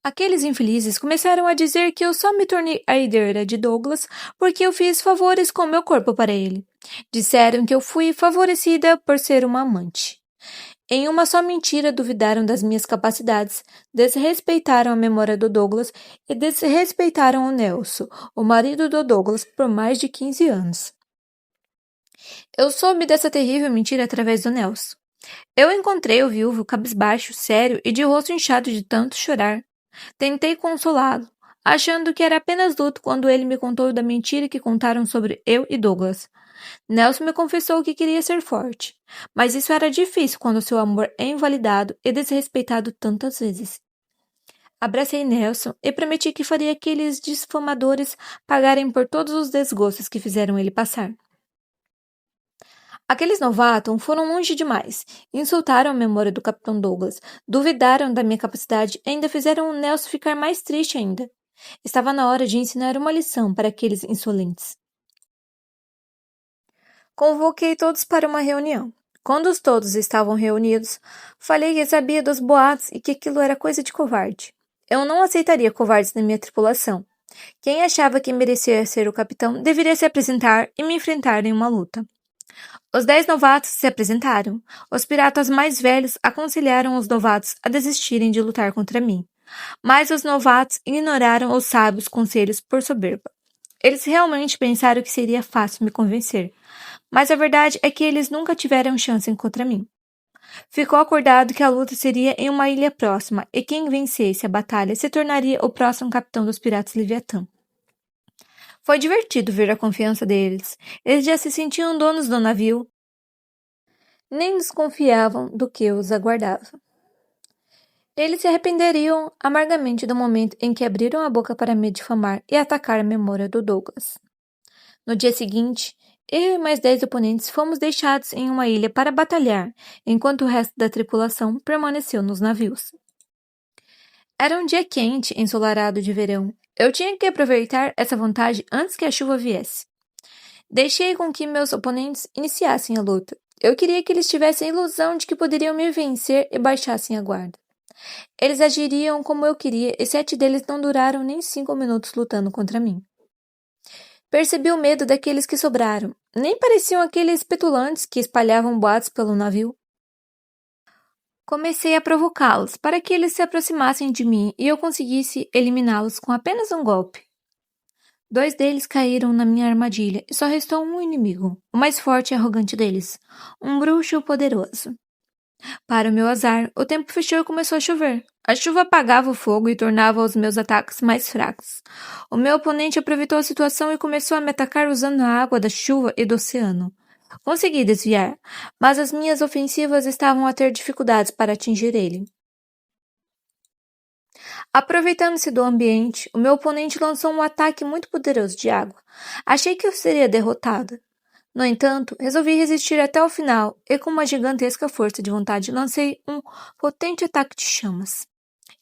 Aqueles infelizes começaram a dizer que eu só me tornei a herdeira de Douglas porque eu fiz favores com meu corpo para ele. Disseram que eu fui favorecida por ser uma amante. Em uma só mentira duvidaram das minhas capacidades, desrespeitaram a memória do Douglas e desrespeitaram o Nelson, o marido do Douglas, por mais de 15 anos. Eu soube dessa terrível mentira através do Nelson. Eu encontrei o viúvo cabisbaixo, sério e de rosto inchado de tanto chorar. Tentei consolá-lo, achando que era apenas luto quando ele me contou da mentira que contaram sobre eu e Douglas. Nelson me confessou que queria ser forte, mas isso era difícil quando seu amor é invalidado e desrespeitado tantas vezes. Abracei Nelson e prometi que faria aqueles difamadores pagarem por todos os desgostos que fizeram ele passar. Aqueles novatos foram longe demais, insultaram a memória do Capitão Douglas, duvidaram da minha capacidade e ainda fizeram o Nelson ficar mais triste ainda. Estava na hora de ensinar uma lição para aqueles insolentes. Convoquei todos para uma reunião. Quando todos estavam reunidos, falei que sabia dos boatos e que aquilo era coisa de covarde. Eu não aceitaria covardes na minha tripulação. Quem achava que merecia ser o capitão deveria se apresentar e me enfrentar em uma luta. Os 10 novatos se apresentaram. Os piratas mais velhos aconselharam os novatos a desistirem de lutar contra mim. Mas os novatos ignoraram os sábios conselhos por soberba. Eles realmente pensaram que seria fácil me convencer. Mas a verdade é que eles nunca tiveram chance contra mim. Ficou acordado que a luta seria em uma ilha próxima e quem vencesse a batalha se tornaria o próximo capitão dos piratas Leviatã. Foi divertido ver a confiança deles. Eles já se sentiam donos do navio. Nem desconfiavam do que os aguardava. Eles se arrependeriam amargamente do momento em que abriram a boca para me difamar e atacar a memória do Douglas. No dia seguinte, eu e mais 10 oponentes fomos deixados em uma ilha para batalhar, enquanto o resto da tripulação permaneceu nos navios. Era um dia quente, ensolarado de verão. Eu tinha que aproveitar essa vantagem antes que a chuva viesse. Deixei com que meus oponentes iniciassem a luta. Eu queria que eles tivessem a ilusão de que poderiam me vencer e baixassem a guarda. Eles agiriam como eu queria e 7 deles não duraram nem 5 minutos lutando contra mim. Percebi o medo daqueles que sobraram. Nem pareciam aqueles petulantes que espalhavam boatos pelo navio. Comecei a provocá-los para que eles se aproximassem de mim e eu conseguisse eliminá-los com apenas um golpe. 2 deles caíram na minha armadilha e só restou um inimigo, o mais forte e arrogante deles, um bruxo poderoso. Para o meu azar, o tempo fechou e começou a chover. A chuva apagava o fogo e tornava os meus ataques mais fracos. O meu oponente aproveitou a situação e começou a me atacar usando a água da chuva e do oceano. Consegui desviar, mas as minhas ofensivas estavam a ter dificuldades para atingir ele. Aproveitando-se do ambiente, o meu oponente lançou um ataque muito poderoso de água. Achei que eu seria derrotada. No entanto, resolvi resistir até o final e, com uma gigantesca força de vontade, lancei um potente ataque de chamas,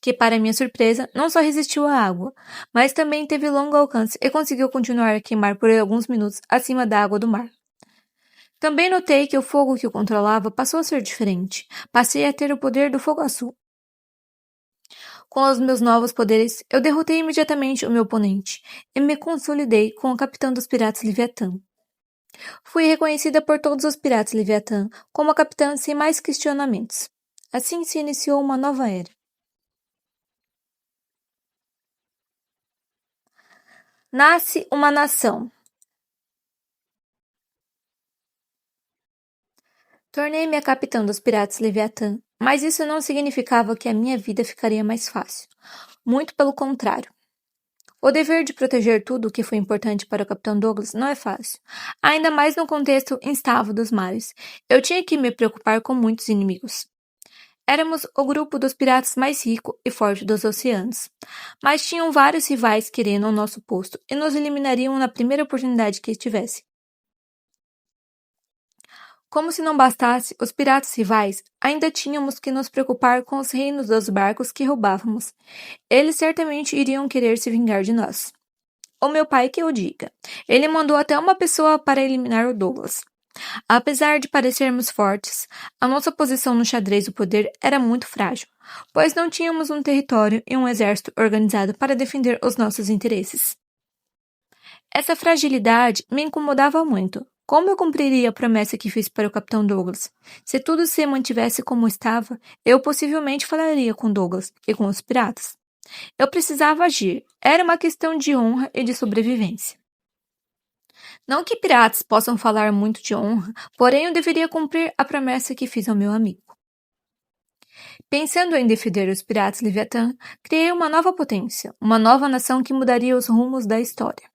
que, para minha surpresa, não só resistiu à água, mas também teve longo alcance e conseguiu continuar a queimar por alguns minutos acima da água do mar. Também notei que o fogo que o controlava passou a ser diferente. Passei a ter o poder do fogo azul. Com os meus novos poderes, eu derrotei imediatamente o meu oponente e me consolidei como o capitão dos piratas Leviatã. Fui reconhecida por todos os piratas Leviatã como a capitã sem mais questionamentos. Assim se iniciou uma nova era. Nasce uma nação. Tornei-me a capitã dos piratas Leviatã, mas isso não significava que a minha vida ficaria mais fácil. Muito pelo contrário. O dever de proteger tudo o que foi importante para o Capitão Douglas não é fácil, ainda mais no contexto instável dos mares. Eu tinha que me preocupar com muitos inimigos. Éramos o grupo dos piratas mais rico e forte dos oceanos, mas tinham vários rivais querendo o nosso posto e nos eliminariam na primeira oportunidade que tivesse. Como se não bastasse, os piratas rivais, ainda tínhamos que nos preocupar com os reinos dos barcos que roubávamos. Eles certamente iriam querer se vingar de nós. O meu pai que o diga. Ele mandou até uma pessoa para eliminar o Douglas. Apesar de parecermos fortes, a nossa posição no xadrez do poder era muito frágil, pois não tínhamos um território e um exército organizado para defender os nossos interesses. Essa fragilidade me incomodava muito. Como eu cumpriria a promessa que fiz para o Capitão Douglas? Se tudo se mantivesse como estava, eu possivelmente falaria com Douglas e com os piratas. Eu precisava agir. Era uma questão de honra e de sobrevivência. Não que piratas possam falar muito de honra, porém eu deveria cumprir a promessa que fiz ao meu amigo. Pensando em defender os piratas Leviatã, criei uma nova potência, uma nova nação que mudaria os rumos da história.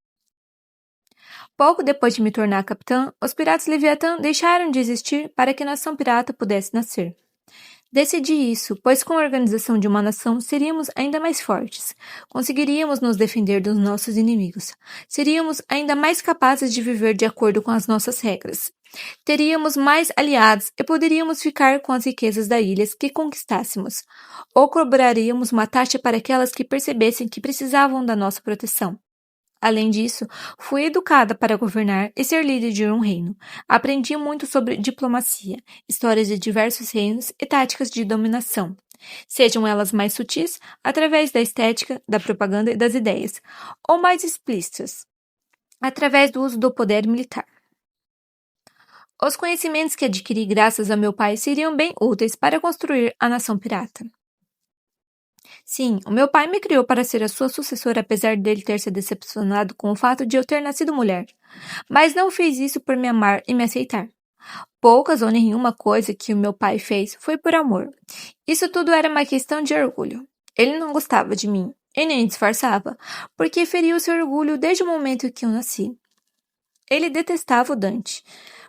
Pouco depois de me tornar capitã, os piratas Leviatã deixaram de existir para que a nação pirata pudesse nascer. Decidi isso, pois com a organização de uma nação seríamos ainda mais fortes, conseguiríamos nos defender dos nossos inimigos, seríamos ainda mais capazes de viver de acordo com as nossas regras, teríamos mais aliados e poderíamos ficar com as riquezas das ilhas que conquistássemos, ou cobraríamos uma taxa para aquelas que percebessem que precisavam da nossa proteção. Além disso, fui educada para governar e ser líder de um reino. Aprendi muito sobre diplomacia, histórias de diversos reinos e táticas de dominação, sejam elas mais sutis, através da estética, da propaganda e das ideias, ou mais explícitas, através do uso do poder militar. Os conhecimentos que adquiri graças a meu pai seriam bem úteis para construir a nação pirata. Sim, o meu pai me criou para ser a sua sucessora, apesar dele ter se decepcionado com o fato de eu ter nascido mulher. Mas não fez isso por me amar e me aceitar. Poucas ou nenhuma coisa que o meu pai fez foi por amor. Isso tudo era uma questão de orgulho. Ele não gostava de mim, e nem disfarçava, porque feriu seu orgulho desde o momento que eu nasci. Ele detestava o Dante,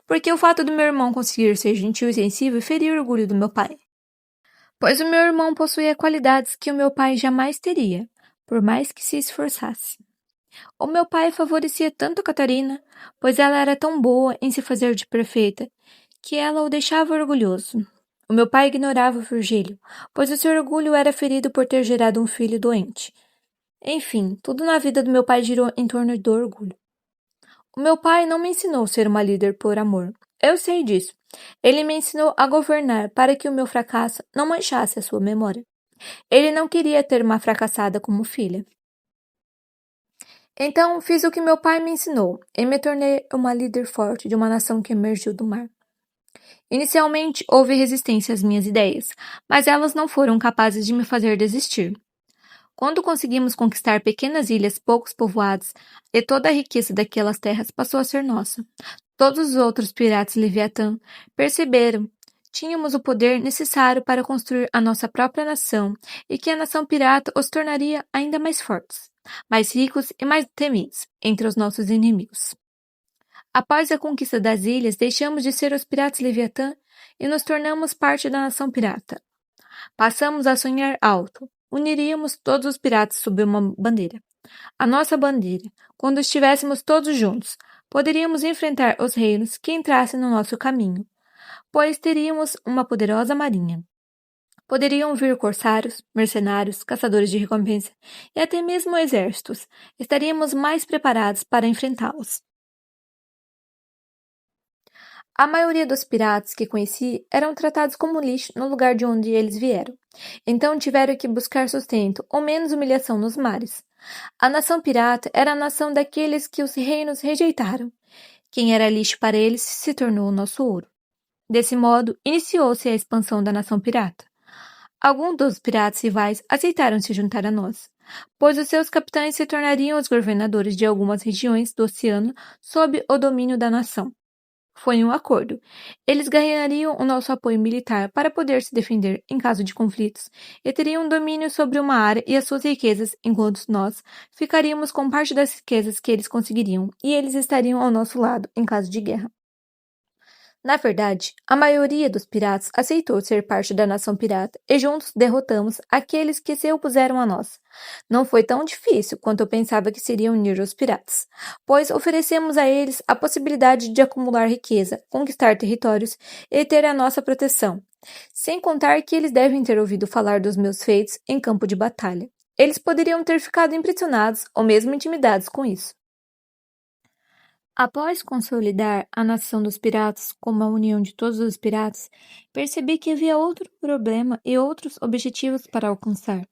porque o fato do meu irmão conseguir ser gentil e sensível feriu o orgulho do meu pai. Pois o meu irmão possuía qualidades que o meu pai jamais teria, por mais que se esforçasse. O meu pai favorecia tanto Catarina, pois ela era tão boa em se fazer de perfeita, que ela o deixava orgulhoso. O meu pai ignorava Virgílio, pois o seu orgulho era ferido por ter gerado um filho doente. Enfim, tudo na vida do meu pai girou em torno do orgulho. O meu pai não me ensinou a ser uma líder por amor. Eu sei disso. Ele me ensinou a governar para que o meu fracasso não manchasse a sua memória. Ele não queria ter uma fracassada como filha. Então, fiz o que meu pai me ensinou e me tornei uma líder forte de uma nação que emergiu do mar. Inicialmente, houve resistência às minhas ideias, mas elas não foram capazes de me fazer desistir. Quando conseguimos conquistar pequenas ilhas poucos povoadas e toda a riqueza daquelas terras passou a ser nossa, todos os outros piratas Leviatã perceberam tínhamos o poder necessário para construir a nossa própria nação e que a nação pirata os tornaria ainda mais fortes, mais ricos e mais temidos entre os nossos inimigos. Após a conquista das ilhas, deixamos de ser os piratas Leviatã e nos tornamos parte da nação pirata. Passamos a sonhar alto. Uniríamos todos os piratas sob uma bandeira. A nossa bandeira, quando estivéssemos todos juntos, poderíamos enfrentar os reinos que entrassem no nosso caminho, pois teríamos uma poderosa marinha. Poderiam vir corsários, mercenários, caçadores de recompensa e até mesmo exércitos. Estaríamos mais preparados para enfrentá-los. A maioria dos piratas que conheci eram tratados como lixo no lugar de onde eles vieram. Então tiveram que buscar sustento ou menos humilhação nos mares. A nação pirata era a nação daqueles que os reinos rejeitaram. Quem era lixo para eles se tornou o nosso ouro. Desse modo, iniciou-se a expansão da nação pirata. Alguns dos piratas rivais aceitaram se juntar a nós, pois os seus capitães se tornariam os governadores de algumas regiões do oceano sob o domínio da nação. Foi um acordo. Eles ganhariam o nosso apoio militar para poder se defender em caso de conflitos e teriam domínio sobre uma área e as suas riquezas, enquanto nós ficaríamos com parte das riquezas que eles conseguiriam, e eles estariam ao nosso lado em caso de guerra. Na verdade, a maioria dos piratas aceitou ser parte da nação pirata e juntos derrotamos aqueles que se opuseram a nós. Não foi tão difícil quanto eu pensava que seria unir os piratas, pois oferecemos a eles a possibilidade de acumular riqueza, conquistar territórios e ter a nossa proteção. Sem contar que eles devem ter ouvido falar dos meus feitos em campo de batalha. Eles poderiam ter ficado impressionados ou mesmo intimidados com isso. Após consolidar a nação dos piratas como a união de todos os piratas, percebi que havia outro problema e outros objetivos para alcançar.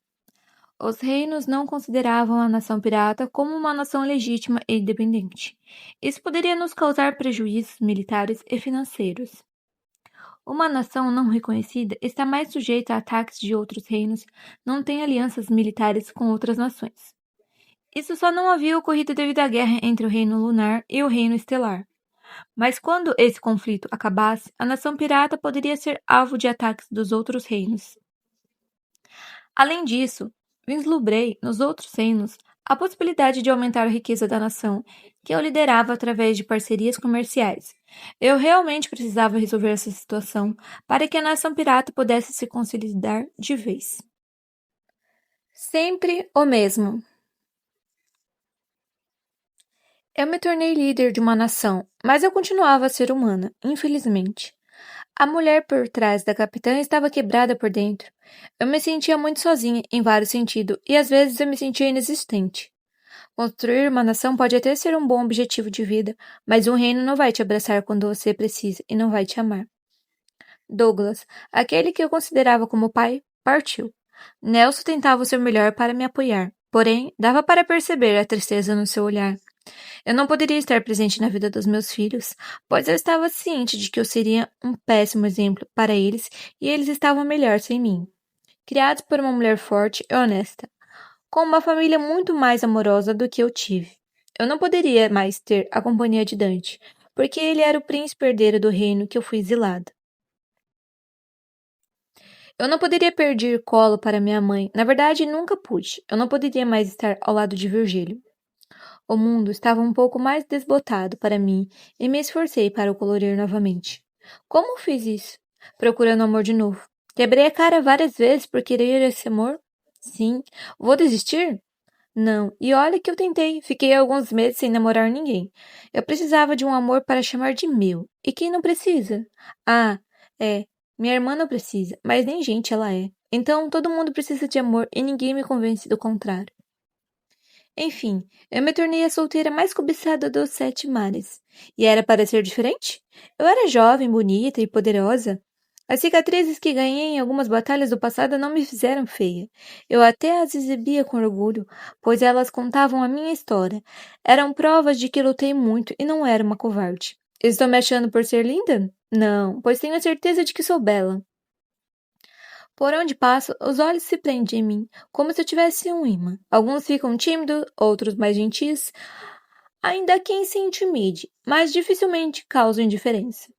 Os reinos não consideravam a nação pirata como uma nação legítima e independente. Isso poderia nos causar prejuízos militares e financeiros. Uma nação não reconhecida está mais sujeita a ataques de outros reinos, não tem alianças militares com outras nações. Isso só não havia ocorrido devido à guerra entre o Reino Lunar e o Reino Estelar. Mas quando esse conflito acabasse, a nação pirata poderia ser alvo de ataques dos outros reinos. Além disso, vislumbrei nos outros reinos a possibilidade de aumentar a riqueza da nação, que eu liderava através de parcerias comerciais. Eu realmente precisava resolver essa situação para que a nação pirata pudesse se consolidar de vez. Sempre o mesmo. Eu me tornei líder de uma nação, mas eu continuava a ser humana, infelizmente. A mulher por trás da capitã estava quebrada por dentro. Eu me sentia muito sozinha, em vários sentidos, e às vezes eu me sentia inexistente. Construir uma nação pode até ser um bom objetivo de vida, mas um reino não vai te abraçar quando você precisa e não vai te amar. Douglas, aquele que eu considerava como pai, partiu. Nelson tentava o seu melhor para me apoiar, porém, dava para perceber a tristeza no seu olhar. Eu não poderia estar presente na vida dos meus filhos, pois eu estava ciente de que eu seria um péssimo exemplo para eles e eles estavam melhor sem mim. Criados por uma mulher forte e honesta, com uma família muito mais amorosa do que eu tive. Eu não poderia mais ter a companhia de Dante, porque ele era o príncipe herdeiro do reino que eu fui exilada. Eu não poderia pedir colo para minha mãe, na verdade nunca pude. Eu não poderia mais estar ao lado de Virgílio. O mundo estava um pouco mais desbotado para mim e me esforcei para o colorir novamente. Como fiz isso? Procurando amor de novo. Quebrei a cara várias vezes por querer esse amor? Sim. Vou desistir? Não. E olha que eu tentei. Fiquei alguns meses sem namorar ninguém. Eu precisava de um amor para chamar de meu. E quem não precisa? Ah, é. Minha irmã não precisa, mas nem gente ela é. Então todo mundo precisa de amor e ninguém me convence do contrário. Enfim, eu me tornei a solteira mais cobiçada dos 7 mares. E era para ser diferente? Eu era jovem, bonita e poderosa. As cicatrizes que ganhei em algumas batalhas do passado não me fizeram feia. Eu até as exibia com orgulho, pois elas contavam a minha história. Eram provas de que lutei muito e não era uma covarde. Estou me achando por ser linda? Não, pois tenho a certeza de que sou bela. Por onde passo, os olhos se prendem em mim, como se eu tivesse um imã. Alguns ficam tímidos, outros mais gentis. Ainda há quem se intimide, mas dificilmente causam indiferença.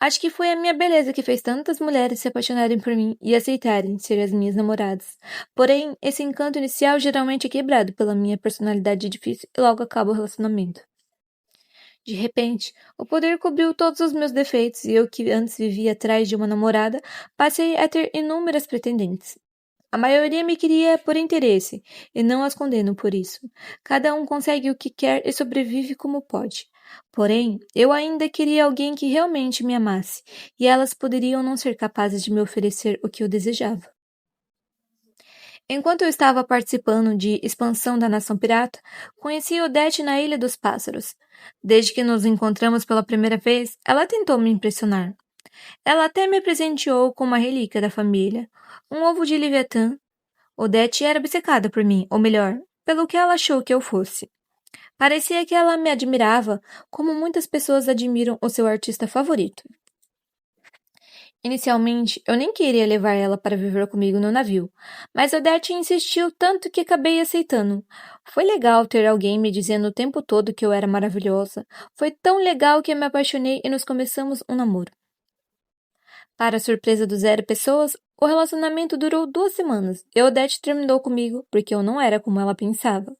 Acho que foi a minha beleza que fez tantas mulheres se apaixonarem por mim e aceitarem ser as minhas namoradas. Porém, esse encanto inicial geralmente é quebrado pela minha personalidade difícil e logo acaba o relacionamento. De repente, o poder cobriu todos os meus defeitos e eu, que antes vivia atrás de uma namorada, passei a ter inúmeras pretendentes. A maioria me queria por interesse, e não as condeno por isso. Cada um consegue o que quer e sobrevive como pode. Porém, eu ainda queria alguém que realmente me amasse, e elas poderiam não ser capazes de me oferecer o que eu desejava. Enquanto eu estava participando de expansão da Nação Pirata, conheci Odete na Ilha dos Pássaros. Desde que nos encontramos pela primeira vez, ela tentou me impressionar. Ela até me presenteou com uma relíquia da família, um ovo de Leviatã. Odete era obcecada por mim, ou melhor, pelo que ela achou que eu fosse. Parecia que ela me admirava, como muitas pessoas admiram o seu artista favorito. Inicialmente, eu nem queria levar ela para viver comigo no navio, mas Odete insistiu tanto que acabei aceitando. Foi legal ter alguém me dizendo o tempo todo que eu era maravilhosa. Foi tão legal que eu me apaixonei e nos começamos um namoro. Para a surpresa do zero pessoas, o relacionamento durou 2 semanas e Odete terminou comigo porque eu não era como ela pensava.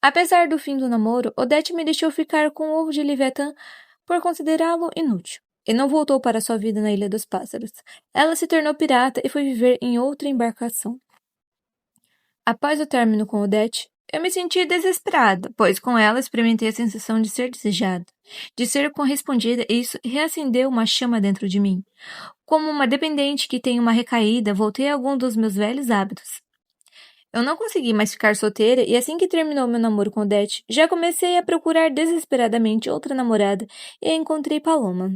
Apesar do fim do namoro, Odete me deixou ficar com o ovo de Leviatã por considerá-lo inútil, e não voltou para sua vida na Ilha dos Pássaros. Ela se tornou pirata e foi viver em outra embarcação. Após o término com Odete, eu me senti desesperada, pois com ela experimentei a sensação de ser desejada, de ser correspondida, e isso reacendeu uma chama dentro de mim. Como uma dependente que tem uma recaída, voltei a algum dos meus velhos hábitos. Eu não consegui mais ficar solteira e assim que terminou meu namoro com Odete, já comecei a procurar desesperadamente outra namorada e encontrei Paloma.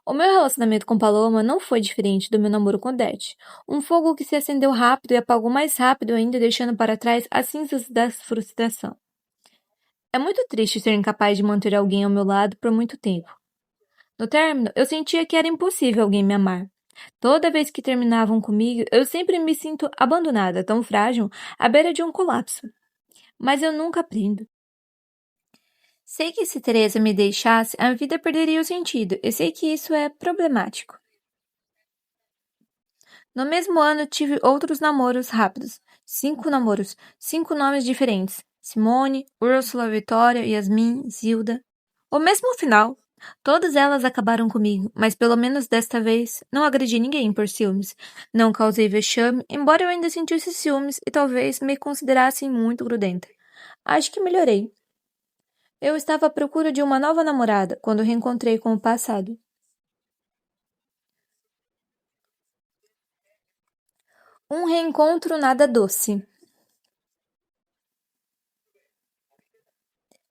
O meu relacionamento com Paloma não foi diferente do meu namoro com Odete. Um fogo que se acendeu rápido e apagou mais rápido ainda, deixando para trás as cinzas da frustração. É muito triste ser incapaz de manter alguém ao meu lado por muito tempo. No término, eu sentia que era impossível alguém me amar. Toda vez que terminavam comigo, eu sempre me sinto abandonada, tão frágil, à beira de um colapso. Mas eu nunca aprendo. Sei que se Teresa me deixasse, a vida perderia o sentido, e sei que isso é problemático. No mesmo ano, tive outros namoros rápidos. 5 namoros, 5 nomes diferentes. Simone, Úrsula, Vitória, Yasmin, Zilda. O mesmo final. Todas elas acabaram comigo, mas pelo menos desta vez não agredi ninguém por ciúmes. Não causei vexame, embora eu ainda sentisse ciúmes e talvez me considerassem muito grudenta. Acho que melhorei. Eu estava à procura de uma nova namorada quando reencontrei com o passado. Um reencontro nada doce.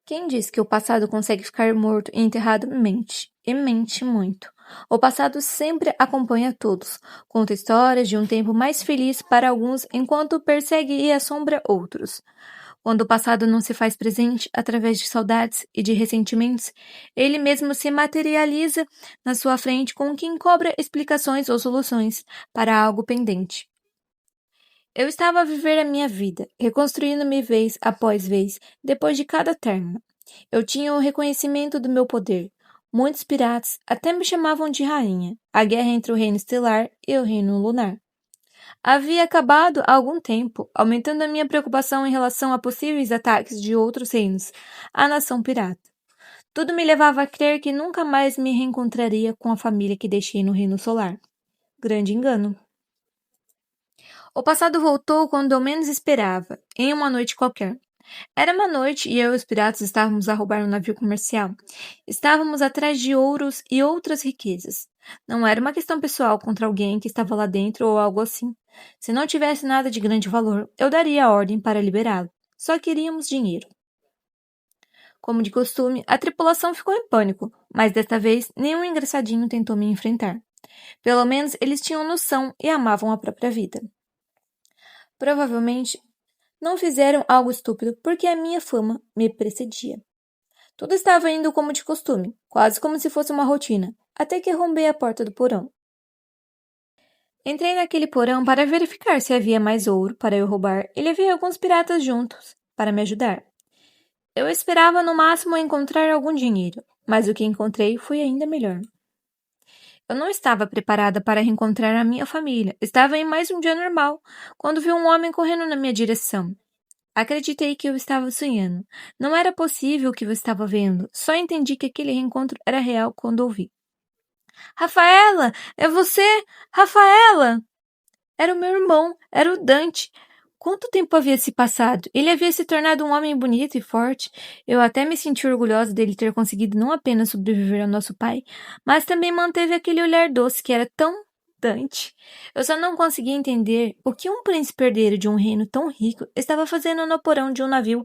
Quem diz que o passado consegue ficar morto e enterrado mente, e mente muito. O passado sempre acompanha todos, conta histórias de um tempo mais feliz para alguns enquanto persegue e assombra outros. Quando o passado não se faz presente através de saudades e de ressentimentos, ele mesmo se materializa na sua frente com quem cobra explicações ou soluções para algo pendente. Eu estava a viver a minha vida, reconstruindo-me vez após vez, depois de cada término. Eu tinha o reconhecimento do meu poder. Muitos piratas até me chamavam de rainha. A guerra entre o reino estelar e o reino lunar havia acabado há algum tempo, aumentando a minha preocupação em relação a possíveis ataques de outros reinos, à nação pirata. Tudo me levava a crer que nunca mais me reencontraria com a família que deixei no reino solar. Grande engano. O passado voltou quando eu menos esperava, em uma noite qualquer. Era uma noite e eu e os piratas estávamos a roubar um navio comercial. Estávamos atrás de ouros e outras riquezas. Não era uma questão pessoal contra alguém que estava lá dentro ou algo assim. Se não tivesse nada de grande valor, eu daria a ordem para liberá-lo. Só queríamos dinheiro. Como de costume, a tripulação ficou em pânico, mas desta vez nenhum engraçadinho tentou me enfrentar. Pelo menos eles tinham noção e amavam a própria vida. Provavelmente não fizeram algo estúpido porque a minha fama me precedia. Tudo estava indo como de costume, quase como se fosse uma rotina, até que arrombei a porta do porão. Entrei naquele porão para verificar se havia mais ouro para eu roubar e levei alguns piratas juntos para me ajudar. Eu esperava no máximo encontrar algum dinheiro, mas o que encontrei foi ainda melhor. Eu não estava preparada para reencontrar a minha família. Estava em mais um dia normal, quando vi um homem correndo na minha direção. Acreditei que eu estava sonhando. Não era possível o que eu estava vendo. Só entendi que aquele reencontro era real quando ouvi. Rafaela! É você? Rafaela! Era o meu irmão, era o Dante. Quanto tempo havia se passado? Ele havia se tornado um homem bonito e forte. Eu até me senti orgulhosa dele ter conseguido não apenas sobreviver ao nosso pai, mas também manteve aquele olhar doce que era tão Dante. Eu só não conseguia entender o que um príncipe herdeiro de um reino tão rico estava fazendo no porão de um navio,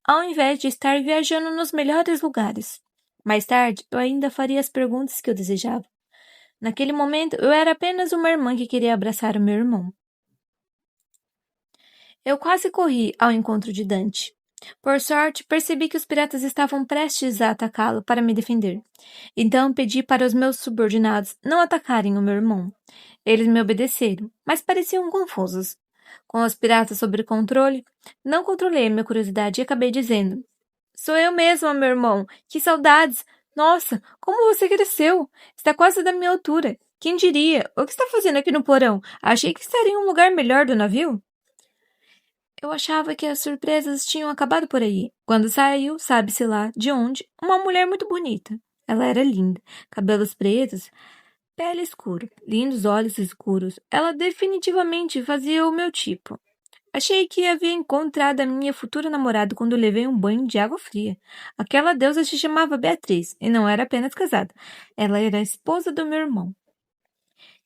ao invés de estar viajando nos melhores lugares. Mais tarde, eu ainda faria as perguntas que eu desejava. Naquele momento, eu era apenas uma irmã que queria abraçar o meu irmão. Eu quase corri ao encontro de Dante. Por sorte, percebi que os piratas estavam prestes a atacá-lo para me defender. Então pedi para os meus subordinados não atacarem o meu irmão. Eles me obedeceram, mas pareciam confusos. Com os piratas sob controle, não controlei a minha curiosidade e acabei dizendo: Sou eu mesma, meu irmão. Que saudades! Nossa, como você cresceu! Está quase da minha altura. Quem diria? O que está fazendo aqui no porão? Achei que estaria em um lugar melhor do navio. Eu achava que as surpresas tinham acabado por aí, quando saiu, sabe-se lá de onde, uma mulher muito bonita. Ela era linda, cabelos pretos, pele escura, lindos olhos escuros. Ela definitivamente fazia o meu tipo. Achei que havia encontrado a minha futura namorada quando levei um banho de água fria. Aquela deusa se chamava Beatriz e não era apenas casada. Ela era a esposa do meu irmão.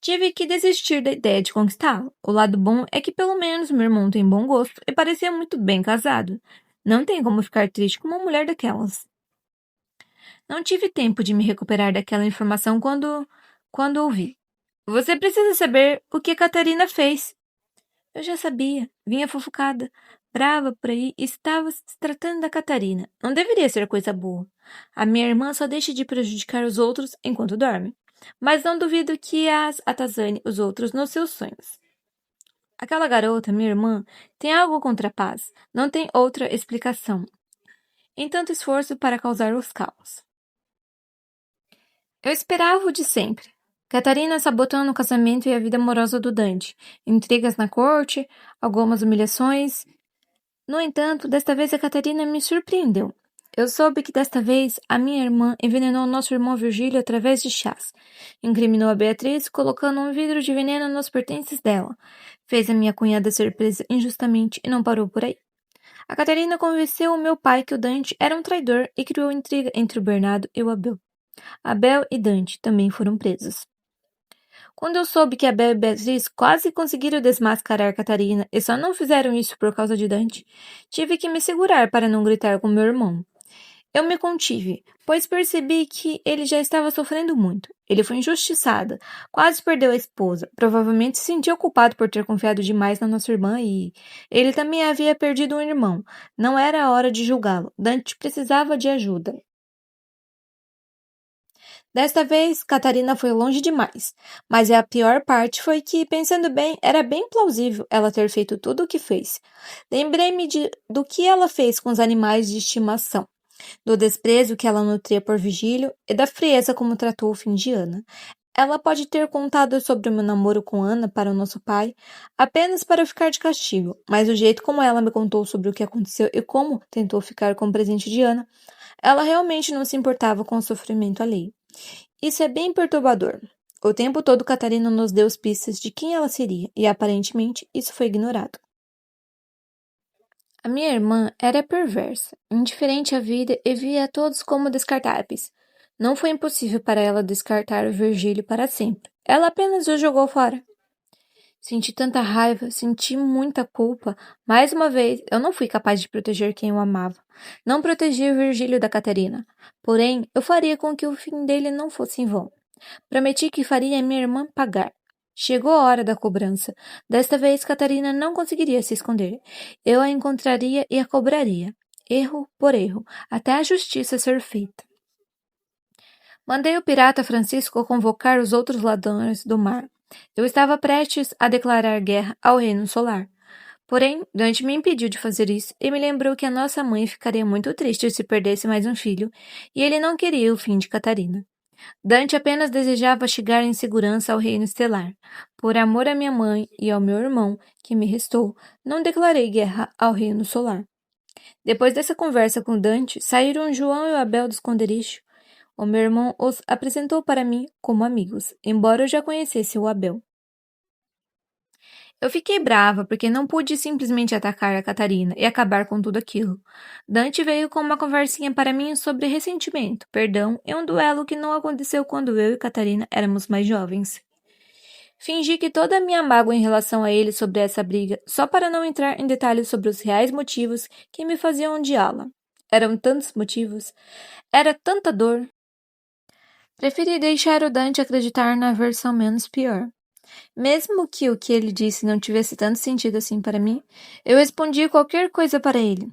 Tive que desistir da ideia de conquistá-lo. O lado bom é que pelo menos meu irmão tem bom gosto e parecia muito bem casado. Não tem como ficar triste com uma mulher daquelas. Não tive tempo de me recuperar daquela informação quando ouvi. Você precisa saber o que Catarina fez. Eu já sabia, vinha fofocada, brava por aí e estava se tratando da Catarina. Não deveria ser coisa boa. A minha irmã só deixa de prejudicar os outros enquanto dorme. Mas não duvido que as atazane os outros nos seus sonhos. Aquela garota, minha irmã, tem algo contra a paz. Não tem outra explicação. Em tanto esforço para causar os caos. Eu esperava o de sempre. Catarina sabotando o casamento e a vida amorosa do Dante, intrigas na corte, algumas humilhações. No entanto, desta vez a Catarina me surpreendeu. Eu soube que desta vez a minha irmã envenenou nosso irmão Virgílio através de chás. Incriminou a Beatriz colocando um vidro de veneno nos pertences dela. Fez a minha cunhada ser presa injustamente e não parou por aí. A Catarina convenceu o meu pai que o Dante era um traidor e criou intriga entre o Bernardo e o Abel. Abel e Dante também foram presos. Quando eu soube que Abel e Beatriz quase conseguiram desmascarar Catarina e só não fizeram isso por causa de Dante, tive que me segurar para não gritar com meu irmão. Eu me contive, pois percebi que ele já estava sofrendo muito. Ele foi injustiçado, quase perdeu a esposa, provavelmente se sentiu culpado por ter confiado demais na nossa irmã e ele também havia perdido um irmão. Não era a hora de julgá-lo. Dante precisava de ajuda. Desta vez, Catarina foi longe demais, mas a pior parte foi que, pensando bem, era bem plausível ela ter feito tudo o que fez. Lembrei-me do que ela fez com os animais de estimação, do desprezo que ela nutria por Vigílio e da frieza como tratou o fim de Ana. Ela pode ter contado sobre o meu namoro com Ana para o nosso pai apenas para eu ficar de castigo, mas o jeito como ela me contou sobre o que aconteceu e como tentou ficar com o presente de Ana, ela realmente não se importava com o sofrimento alheio. Isso é bem perturbador. O tempo todo Catarina nos deu pistas de quem ela seria, e aparentemente isso foi ignorado. A minha irmã era perversa, indiferente à vida e via a todos como descartáveis. Não foi impossível para ela descartar o Virgílio para sempre. Ela apenas o jogou fora. Senti tanta raiva, senti muita culpa. Mais uma vez, eu não fui capaz de proteger quem eu amava. Não protegi o Virgílio da Catarina. Porém, eu faria com que o fim dele não fosse em vão. Prometi que faria minha irmã pagar. Chegou a hora da cobrança. Desta vez, Catarina não conseguiria se esconder. Eu a encontraria e a cobraria, erro por erro, até a justiça ser feita. Mandei o pirata Francisco convocar os outros ladrões do mar. Eu estava prestes a declarar guerra ao Reino Solar. Porém, Dante me impediu de fazer isso e me lembrou que a nossa mãe ficaria muito triste se perdesse mais um filho, e ele não queria o fim de Catarina. Dante apenas desejava chegar em segurança ao Reino Estelar. Por amor à minha mãe e ao meu irmão, que me restou, não declarei guerra ao Reino Solar. Depois dessa conversa com Dante, saíram João e o Abel do esconderijo. O meu irmão os apresentou para mim como amigos, embora eu já conhecesse o Abel. Eu fiquei brava porque não pude simplesmente atacar a Catarina e acabar com tudo aquilo. Dante veio com uma conversinha para mim sobre ressentimento, perdão e um duelo que não aconteceu quando eu e Catarina éramos mais jovens. Fingi que toda a minha mágoa em relação a ele sobre essa briga, só para não entrar em detalhes sobre os reais motivos que me faziam odiá-la. Eram tantos motivos, era tanta dor. Preferi deixar o Dante acreditar na versão menos pior. Mesmo que o que ele disse não tivesse tanto sentido assim para mim, eu respondi qualquer coisa para ele.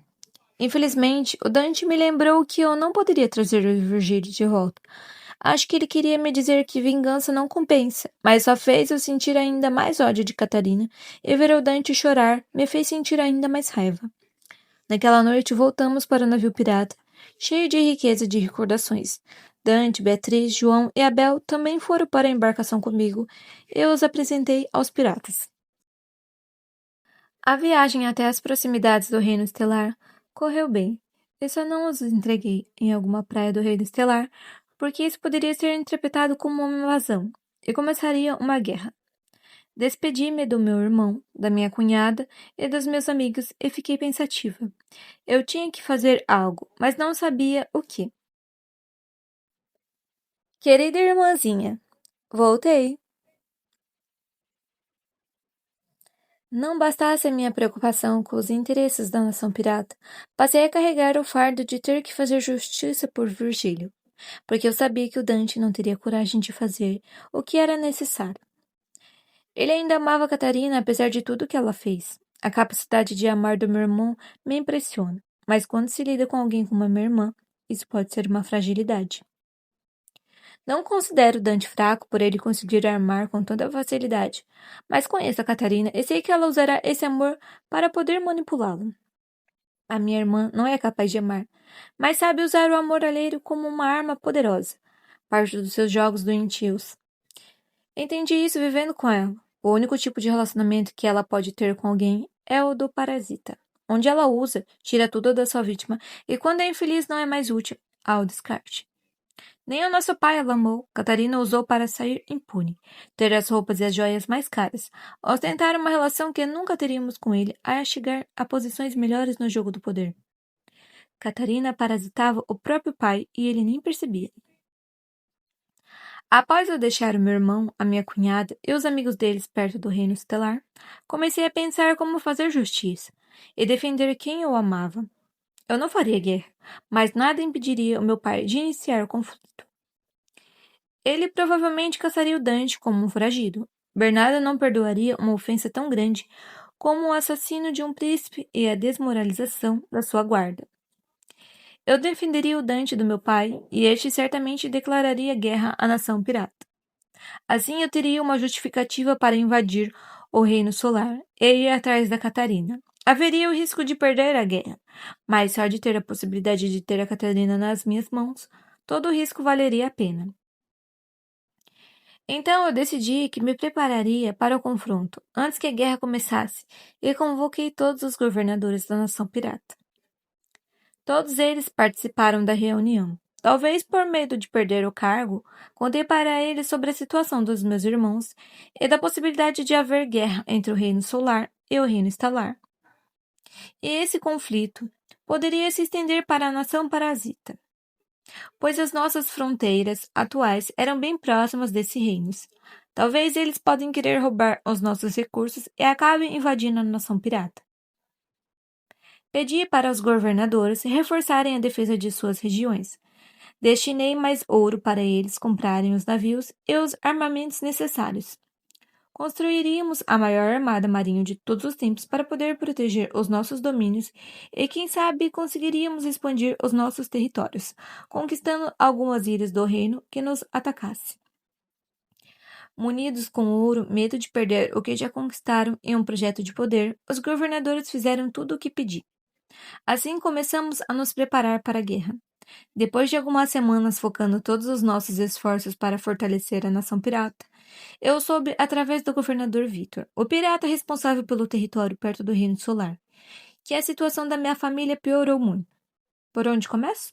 Infelizmente, o Dante me lembrou que eu não poderia trazer o Virgílio de volta. Acho que ele queria me dizer que vingança não compensa, mas só fez eu sentir ainda mais ódio de Catarina, e ver o Dante chorar me fez sentir ainda mais raiva. Naquela noite voltamos para o navio pirata, cheio de riqueza de recordações. Dante, Beatriz, João e Abel também foram para a embarcação comigo. Eu os apresentei aos piratas. A viagem até as proximidades do Reino Estelar correu bem. Eu só não os entreguei em alguma praia do Reino Estelar, porque isso poderia ser interpretado como uma invasão, e começaria uma guerra. Despedi-me do meu irmão, da minha cunhada e dos meus amigos e fiquei pensativa. Eu tinha que fazer algo, mas não sabia o que. Querida irmãzinha, voltei. Não bastasse a minha preocupação com os interesses da nação pirata, passei a carregar o fardo de ter que fazer justiça por Virgílio, porque eu sabia que o Dante não teria coragem de fazer o que era necessário. Ele ainda amava Catarina apesar de tudo que ela fez. A capacidade de amar do meu irmão me impressiona, mas quando se lida com alguém como a minha irmã, isso pode ser uma fragilidade. Não considero Dante fraco por ele conseguir armar com tanta facilidade, mas conheço a Catarina e sei que ela usará esse amor para poder manipulá-lo. A minha irmã não é capaz de amar, mas sabe usar o amor alheio como uma arma poderosa, parte dos seus jogos doentios. Entendi isso vivendo com ela. O único tipo de relacionamento que ela pode ter com alguém é o do parasita, onde ela usa, tira tudo da sua vítima e quando é infeliz não é mais útil, ao descarte. Nem o nosso pai ela amou. Catarina usou para sair impune, ter as roupas e as joias mais caras, ostentar uma relação que nunca teríamos com ele, a chegar a posições melhores no jogo do poder. Catarina parasitava o próprio pai e ele nem percebia. Após eu deixar o meu irmão, a minha cunhada e os amigos deles perto do reino estelar, comecei a pensar como fazer justiça e defender quem eu amava. Eu não faria guerra, mas nada impediria o meu pai de iniciar o conflito. Ele provavelmente caçaria o Dante como um foragido. Bernardo não perdoaria uma ofensa tão grande como o assassino de um príncipe e a desmoralização da sua guarda. Eu defenderia o Dante do meu pai e este certamente declararia guerra à nação pirata. Assim eu teria uma justificativa para invadir o reino solar e ir atrás da Catarina. Haveria o risco de perder a guerra, mas só de ter a possibilidade de ter a Catarina nas minhas mãos, todo o risco valeria a pena. Então eu decidi que me prepararia para o confronto antes que a guerra começasse e convoquei todos os governadores da nação pirata. Todos eles participaram da reunião. Talvez por medo de perder o cargo, contei para eles sobre a situação dos meus irmãos e da possibilidade de haver guerra entre o Reino Solar e o Reino Estelar. E esse conflito poderia se estender para a nação parasita, pois as nossas fronteiras atuais eram bem próximas desses reinos. Talvez eles podem querer roubar os nossos recursos e acabem invadindo a nação pirata. Pedi para os governadores reforçarem a defesa de suas regiões. Destinei mais ouro para eles comprarem os navios e os armamentos necessários. Construiríamos a maior armada marinha de todos os tempos para poder proteger os nossos domínios e, quem sabe, conseguiríamos expandir os nossos territórios, conquistando algumas ilhas do reino que nos atacasse. Munidos com ouro, medo de perder o que já conquistaram em um projeto de poder, os governadores fizeram tudo o que pedi. Assim começamos a nos preparar para a guerra. Depois de algumas semanas focando todos os nossos esforços para fortalecer a nação pirata, eu soube através do governador Victor, o pirata responsável pelo território perto do Reino Solar, que a situação da minha família piorou muito. Por onde começo?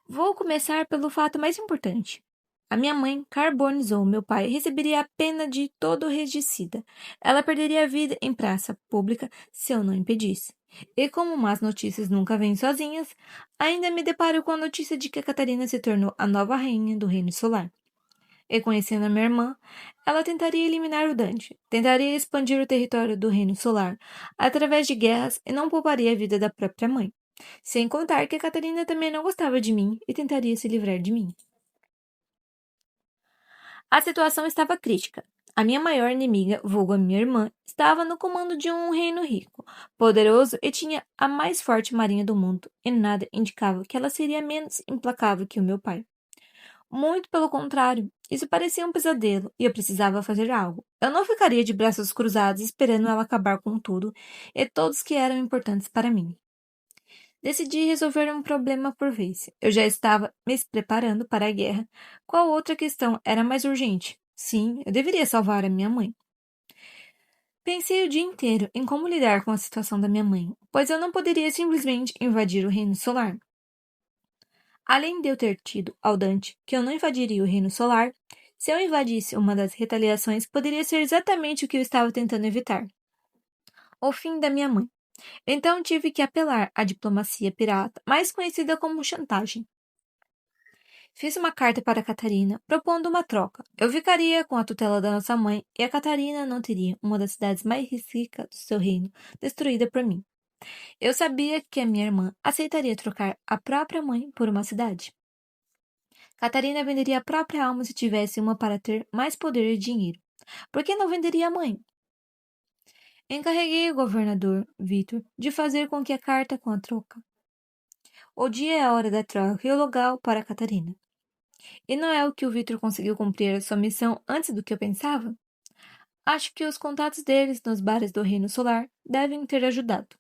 Vou começar pelo fato mais importante. A minha mãe carbonizou meu pai e receberia a pena de todo regicida. Ela perderia a vida em praça pública se eu não impedisse. E como más notícias nunca vêm sozinhas, ainda me deparo com a notícia de que a Catarina se tornou a nova rainha do Reino Solar. E conhecendo a minha irmã, ela tentaria eliminar o Dante, tentaria expandir o território do Reino Solar através de guerras e não pouparia a vida da própria mãe. Sem contar que a Catarina também não gostava de mim e tentaria se livrar de mim. A situação estava crítica. A minha maior inimiga, vulgo a minha irmã, estava no comando de um reino rico, poderoso e tinha a mais forte marinha do mundo, e nada indicava que ela seria menos implacável que o meu pai. Muito pelo contrário, isso parecia um pesadelo e eu precisava fazer algo. Eu não ficaria de braços cruzados esperando ela acabar com tudo e todos que eram importantes para mim. Decidi resolver um problema por vez. Eu já estava me preparando para a guerra. Qual outra questão era mais urgente? Sim, eu deveria salvar a minha mãe. Pensei o dia inteiro em como lidar com a situação da minha mãe, pois eu não poderia simplesmente invadir o reino solar. Além de eu ter tido ao Dante que eu não invadiria o reino solar, se eu invadisse uma das retaliações, poderia ser exatamente o que eu estava tentando evitar: o fim da minha mãe. Então tive que apelar à diplomacia pirata, mais conhecida como chantagem. Fiz uma carta para Catarina, propondo uma troca. Eu ficaria com a tutela da nossa mãe e a Catarina não teria uma das cidades mais ricas do seu reino destruída por mim. Eu sabia que a minha irmã aceitaria trocar a própria mãe por uma cidade. Catarina venderia a própria alma se tivesse uma para ter mais poder e dinheiro. Por que não venderia a mãe? Encarreguei o governador, Vitor, de fazer com que a carta com a troca. O dia e a hora da troca e o local para Catarina. E não é o que o Vitor conseguiu cumprir a sua missão antes do que eu pensava? Acho que os contatos deles nos bares do Reino Solar devem ter ajudado.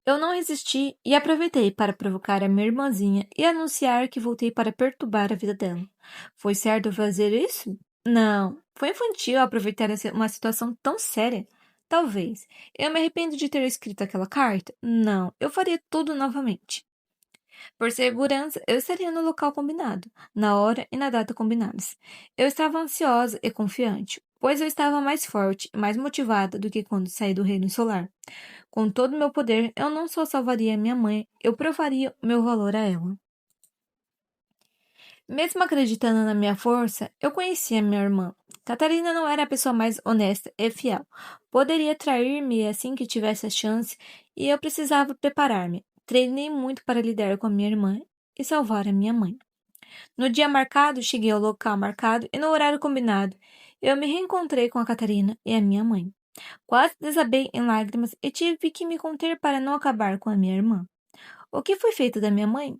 Eu não resisti e aproveitei para provocar a minha irmãzinha e anunciar que voltei para perturbar a vida dela. Foi certo fazer isso? Não. Foi infantil aproveitar uma situação tão séria? Talvez. Eu me arrependo de ter escrito aquela carta? Não. Eu faria tudo novamente. Por segurança, eu estaria no local combinado, na hora e na data combinados. Eu estava ansiosa e confiante, pois eu estava mais forte e mais motivada do que quando saí do Reino Solar. Com todo o meu poder, eu não só salvaria minha mãe, eu provaria meu valor a ela. Mesmo acreditando na minha força, eu conhecia minha irmã. Catarina não era a pessoa mais honesta e fiel. Poderia trair-me assim que tivesse a chance, e eu precisava preparar-me. Treinei muito para lidar com a minha irmã e salvar a minha mãe. No dia marcado, cheguei ao local marcado e no horário combinado. Eu me reencontrei com a Catarina e a minha mãe. Quase desabei em lágrimas e tive que me conter para não acabar com a minha irmã. O que foi feito da minha mãe?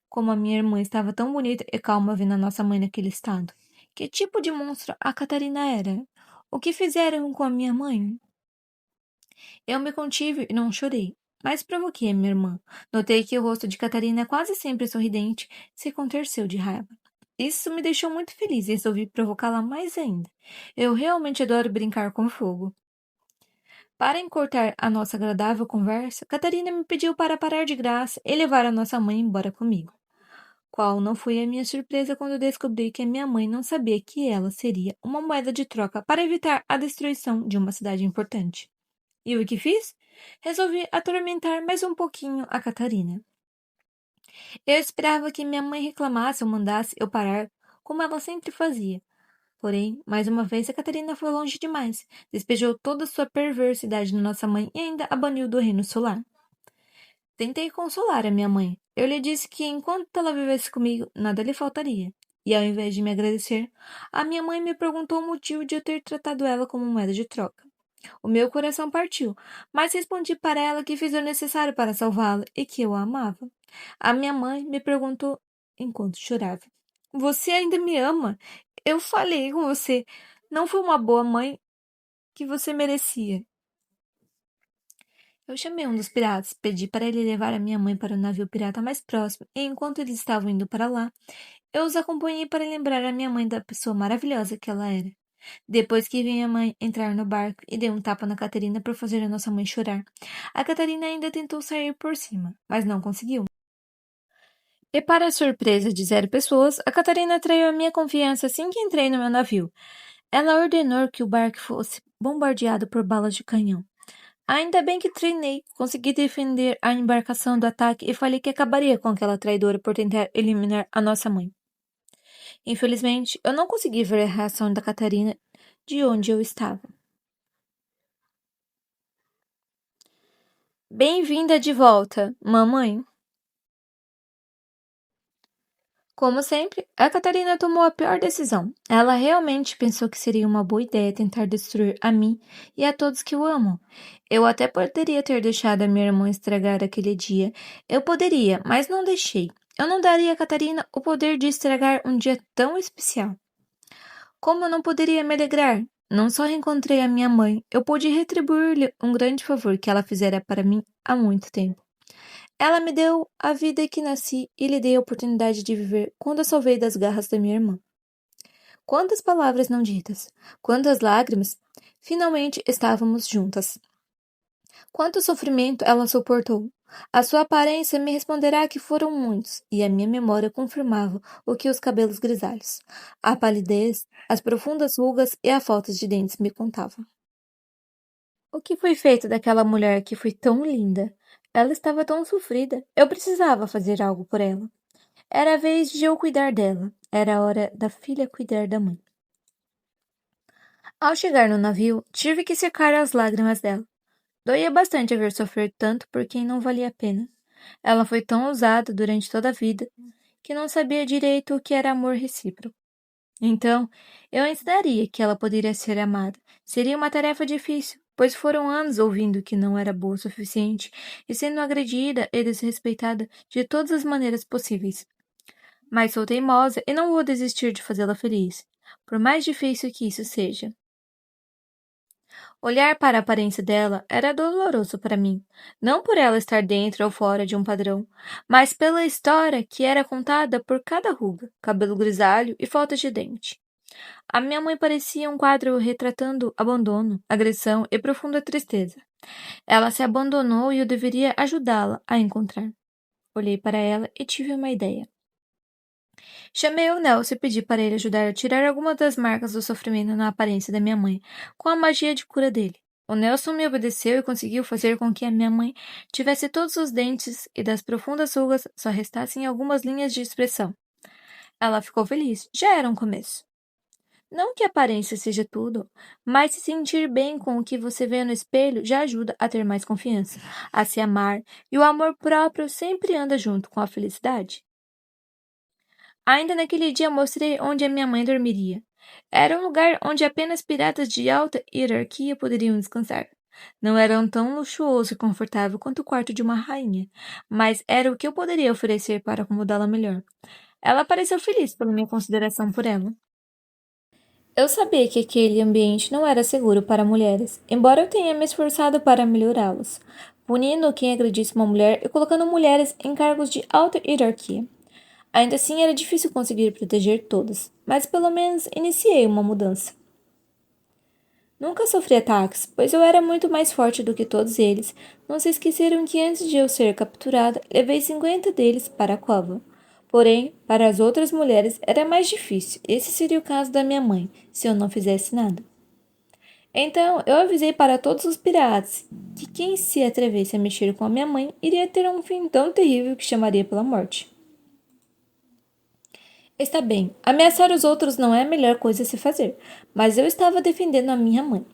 Como a minha irmã estava tão bonita e calma vendo a nossa mãe naquele estado. Que tipo de monstro a Catarina era? O que fizeram com a minha mãe? Eu me contive e não chorei, mas provoquei a minha irmã. Notei que o rosto de Catarina, quase sempre sorridente, se contorceu de raiva. Isso me deixou muito feliz e resolvi provocá-la mais ainda. Eu realmente adoro brincar com fogo. Para encurtar a nossa agradável conversa, Catarina me pediu para parar de graça e levar a nossa mãe embora comigo. Qual não foi a minha surpresa quando descobri que a minha mãe não sabia que ela seria uma moeda de troca para evitar a destruição de uma cidade importante. E o que fiz? Resolvi atormentar mais um pouquinho a Catarina. Eu esperava que minha mãe reclamasse ou mandasse eu parar, como ela sempre fazia. Porém, mais uma vez, a Catarina foi longe demais. Despejou toda sua perversidade na nossa mãe e ainda a baniu do reino solar. Tentei consolar a minha mãe. Eu lhe disse que enquanto ela vivesse comigo, nada lhe faltaria. E ao invés de me agradecer, a minha mãe me perguntou o motivo de eu ter tratado ela como moeda de troca. O meu coração partiu, mas respondi para ela que fiz o necessário para salvá-la e que eu a amava. A minha mãe me perguntou enquanto chorava: Você ainda me ama? Eu falei com você. Não fui uma boa mãe que você merecia. Eu chamei um dos piratas, pedi para ele levar a minha mãe para o navio pirata mais próximo, e enquanto eles estavam indo para lá, eu os acompanhei para lembrar a minha mãe da pessoa maravilhosa que ela era. Depois que vi minha mãe entrar no barco e dei um tapa na Catarina por fazer a nossa mãe chorar, a Catarina ainda tentou sair por cima, mas não conseguiu. E para a surpresa de 0 pessoas, a Catarina traiu a minha confiança assim que entrei no meu navio. Ela ordenou que o barco fosse bombardeado por balas de canhão. Ainda bem que treinei, consegui defender a embarcação do ataque e falei que acabaria com aquela traidora por tentar eliminar a nossa mãe. Infelizmente, eu não consegui ver a reação da Catarina de onde eu estava. Bem-vinda de volta, mamãe. Como sempre, a Catarina tomou a pior decisão. Ela realmente pensou que seria uma boa ideia tentar destruir a mim e a todos que eu amo. Eu até poderia ter deixado a minha irmã estragar aquele dia. Eu poderia, mas não deixei. Eu não daria a Catarina o poder de estragar um dia tão especial. Como eu não poderia me alegrar? Não só reencontrei a minha mãe, eu pude retribuir-lhe um grande favor que ela fizera para mim há muito tempo. Ela me deu a vida que nasci e lhe dei a oportunidade de viver quando eu salvei das garras da minha irmã. Quantas palavras não ditas, quantas lágrimas, finalmente estávamos juntas. Quanto sofrimento ela suportou. A sua aparência me responderá que foram muitos, e a minha memória confirmava o que os cabelos grisalhos, a palidez, as profundas rugas e a falta de dentes me contavam. O que foi feito daquela mulher que foi tão linda? Ela estava tão sofrida. Eu precisava fazer algo por ela. Era a vez de eu cuidar dela. Era a hora da filha cuidar da mãe. Ao chegar no navio, tive que secar as lágrimas dela. Doía bastante a ver sofrer tanto por quem não valia a pena. Ela foi tão ousada durante toda a vida que não sabia direito o que era amor recíproco. Então, eu ensinaria que ela poderia ser amada. Seria uma tarefa difícil, pois foram anos ouvindo que não era boa o suficiente e sendo agredida e desrespeitada de todas as maneiras possíveis. Mas sou teimosa e não vou desistir de fazê-la feliz, por mais difícil que isso seja. Olhar para a aparência dela era doloroso para mim, não por ela estar dentro ou fora de um padrão, mas pela história que era contada por cada ruga, cabelo grisalho e falta de dente. A minha mãe parecia um quadro retratando abandono, agressão e profunda tristeza. Ela se abandonou e eu deveria ajudá-la a encontrar. Olhei para ela e tive uma ideia. Chamei o Nelson e pedi para ele ajudar a tirar algumas das marcas do sofrimento na aparência da minha mãe, com a magia de cura dele. O Nelson me obedeceu e conseguiu fazer com que a minha mãe tivesse todos os dentes e das profundas rugas só restassem algumas linhas de expressão. Ela ficou feliz. Já era um começo. Não que a aparência seja tudo, mas se sentir bem com o que você vê no espelho já ajuda a ter mais confiança, a se amar, e o amor próprio sempre anda junto com a felicidade. Ainda naquele dia mostrei onde a minha mãe dormiria. Era um lugar onde apenas piratas de alta hierarquia poderiam descansar. Não era tão luxuoso e confortável quanto o quarto de uma rainha, mas era o que eu poderia oferecer para acomodá-la melhor. Ela pareceu feliz pela minha consideração por ela. Eu sabia que aquele ambiente não era seguro para mulheres, embora eu tenha me esforçado para melhorá-los, punindo quem agredisse uma mulher e colocando mulheres em cargos de alta hierarquia. Ainda assim, era difícil conseguir proteger todas, mas pelo menos iniciei uma mudança. Nunca sofri ataques, pois eu era muito mais forte do que todos eles. Não se esqueceram que antes de eu ser capturada, levei 50 deles para a cova. Porém, para as outras mulheres era mais difícil. Esse seria o caso da minha mãe, se eu não fizesse nada. Então, eu avisei para todos os piratas que quem se atrevesse a mexer com a minha mãe iria ter um fim tão terrível que chamaria pela morte. Está bem, ameaçar os outros não é a melhor coisa a se fazer, mas eu estava defendendo a minha mãe.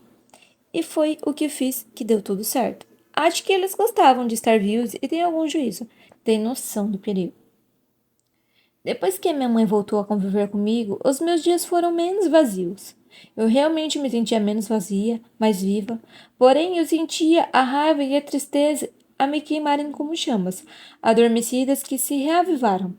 E foi o que fiz que deu tudo certo. Acho que eles gostavam de estar vivos e têm algum juízo, têm noção do perigo. Depois que a minha mãe voltou a conviver comigo, os meus dias foram menos vazios. Eu realmente me sentia menos vazia, mais viva, porém eu sentia a raiva e a tristeza a me queimarem como chamas, adormecidas que se reavivaram.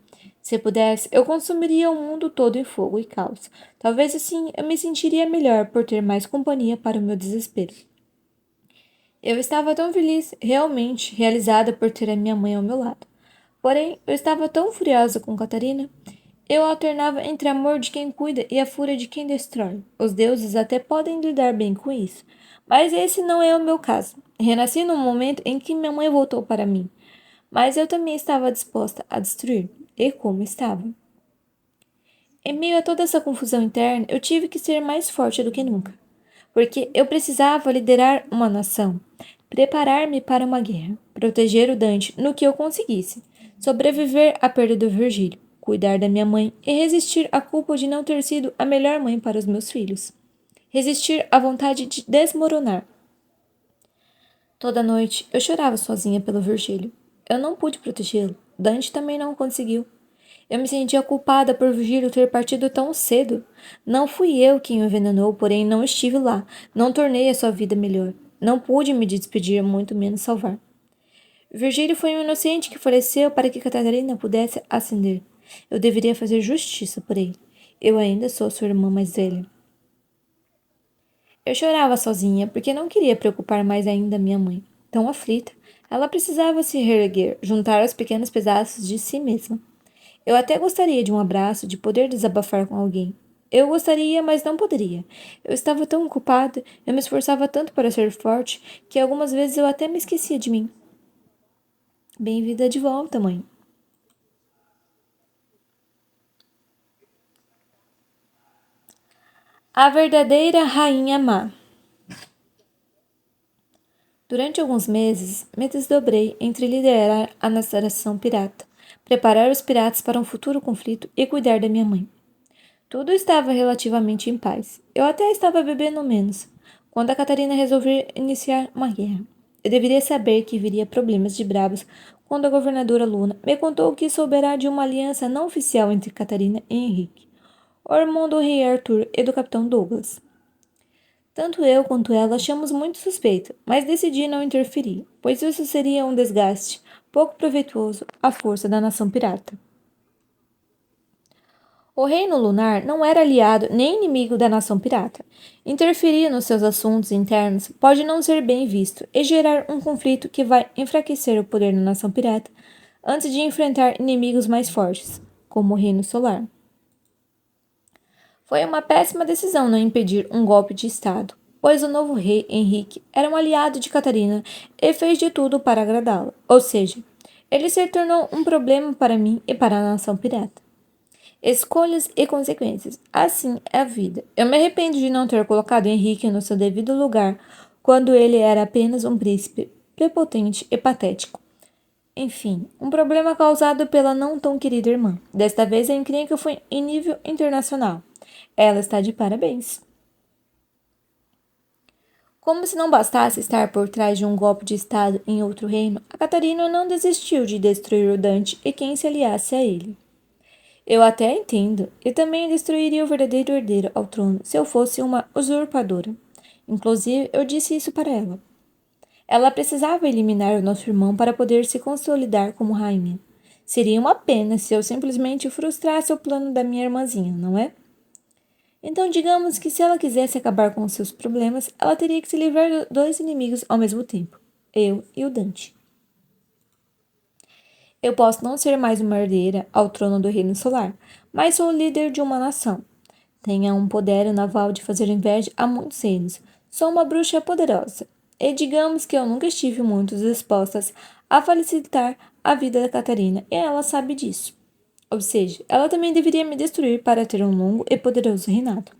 Se pudesse, eu consumiria o mundo todo em fogo e caos. Talvez assim eu me sentiria melhor por ter mais companhia para o meu desespero. Eu estava tão feliz, realmente realizada por ter a minha mãe ao meu lado. Porém, eu estava tão furiosa com Catarina. Eu alternava entre amor de quem cuida e a fúria de quem destrói. Os deuses até podem lidar bem com isso, mas esse não é o meu caso. Renasci num momento em que minha mãe voltou para mim, mas eu também estava disposta a destruir. E como estava? Em meio a toda essa confusão interna, eu tive que ser mais forte do que nunca, porque eu precisava liderar uma nação, preparar-me para uma guerra, proteger o Dante no que eu conseguisse, sobreviver à perda do Virgílio, cuidar da minha mãe e resistir à culpa de não ter sido a melhor mãe para os meus filhos. Resistir à vontade de desmoronar. Toda noite eu chorava sozinha pelo Virgílio. Eu não pude protegê-lo. Dante também não conseguiu. Eu me sentia culpada por Virgílio ter partido tão cedo. Não fui eu quem o envenenou, porém não estive lá. Não tornei a sua vida melhor. Não pude me despedir, muito menos salvar. Virgílio foi um inocente que faleceu para que Catarina pudesse ascender. Eu deveria fazer justiça por ele. Eu ainda sou sua irmã mais velha. Eu chorava sozinha, porque não queria preocupar mais ainda minha mãe. Tão aflita, ela precisava se reerguer, juntar os pequenos pedaços de si mesma. Eu até gostaria de um abraço, de poder desabafar com alguém. Eu gostaria, mas não poderia. Eu estava tão ocupada, eu me esforçava tanto para ser forte, que algumas vezes eu até me esquecia de mim. Bem-vinda de volta, mãe. A verdadeira rainha má. Durante alguns meses, me desdobrei entre liderar a nação pirata, preparar os piratas para um futuro conflito e cuidar da minha mãe. Tudo estava relativamente em paz. Eu até estava bebendo menos, quando a Catarina resolveu iniciar uma guerra. Eu deveria saber que viria problemas de bravos quando a governadora Luna me contou que souberá de uma aliança não oficial entre Catarina e Henrique, o irmão do rei Arthur e do capitão Douglas. Tanto eu quanto ela achamos muito suspeito, mas decidi não interferir, pois isso seria um desgaste pouco proveitoso à força da nação pirata. O Reino Lunar não era aliado nem inimigo da nação pirata. Interferir nos seus assuntos internos pode não ser bem visto e gerar um conflito que vai enfraquecer o poder da nação pirata antes de enfrentar inimigos mais fortes, como o Reino Solar. Foi uma péssima decisão não impedir um golpe de Estado, pois o novo rei Henrique era um aliado de Catarina e fez de tudo para agradá-la. Ou seja, ele se tornou um problema para mim e para a nação pirata. Escolhas e consequências. Assim é a vida. Eu me arrependo de não ter colocado Henrique no seu devido lugar quando ele era apenas um príncipe prepotente e patético. Enfim, um problema causado pela não tão querida irmã. Desta vez a encrenca foi em nível internacional. Ela está de parabéns. Como se não bastasse estar por trás de um golpe de estado em outro reino, a Catarina não desistiu de destruir o Dante e quem se aliasse a ele. Eu até entendo, e também destruiria o verdadeiro herdeiro ao trono se eu fosse uma usurpadora. Inclusive, eu disse isso para ela. Ela precisava eliminar o nosso irmão para poder se consolidar como rainha. Seria uma pena se eu simplesmente frustrasse o plano da minha irmãzinha, não é? Então, digamos que se ela quisesse acabar com seus problemas, ela teria que se livrar de dois inimigos ao mesmo tempo: eu e o Dante. Eu posso não ser mais uma herdeira ao trono do Reino Solar, mas sou o líder de uma nação. Tenho um poder naval de fazer inveja a muitos reinos. Sou uma bruxa poderosa. E digamos que eu nunca estive muito disposta a facilitar a vida da Catarina, e ela sabe disso. Ou seja, ela também deveria me destruir para ter um longo e poderoso reinado.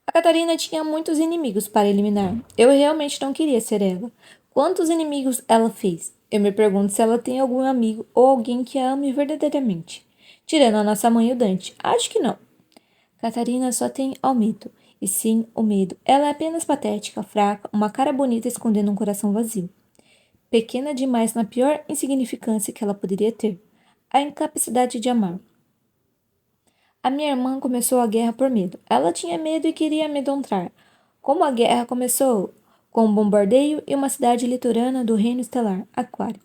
A Catarina tinha muitos inimigos para eliminar. Eu realmente não queria ser ela. Quantos inimigos ela fez? Eu me pergunto se ela tem algum amigo ou alguém que a ame verdadeiramente. Tirando a nossa mãe e o Dante. Acho que não. Catarina só tem ao medo. E sim, o medo. Ela é apenas patética, fraca, uma cara bonita escondendo um coração vazio. Pequena demais na pior insignificância que ela poderia ter. A incapacidade de amar. A minha irmã começou a guerra por medo. Ela tinha medo e queria amedrontar. Como a guerra começou? Com um bombardeio e uma cidade litorânea do Reino Estelar, Aquário.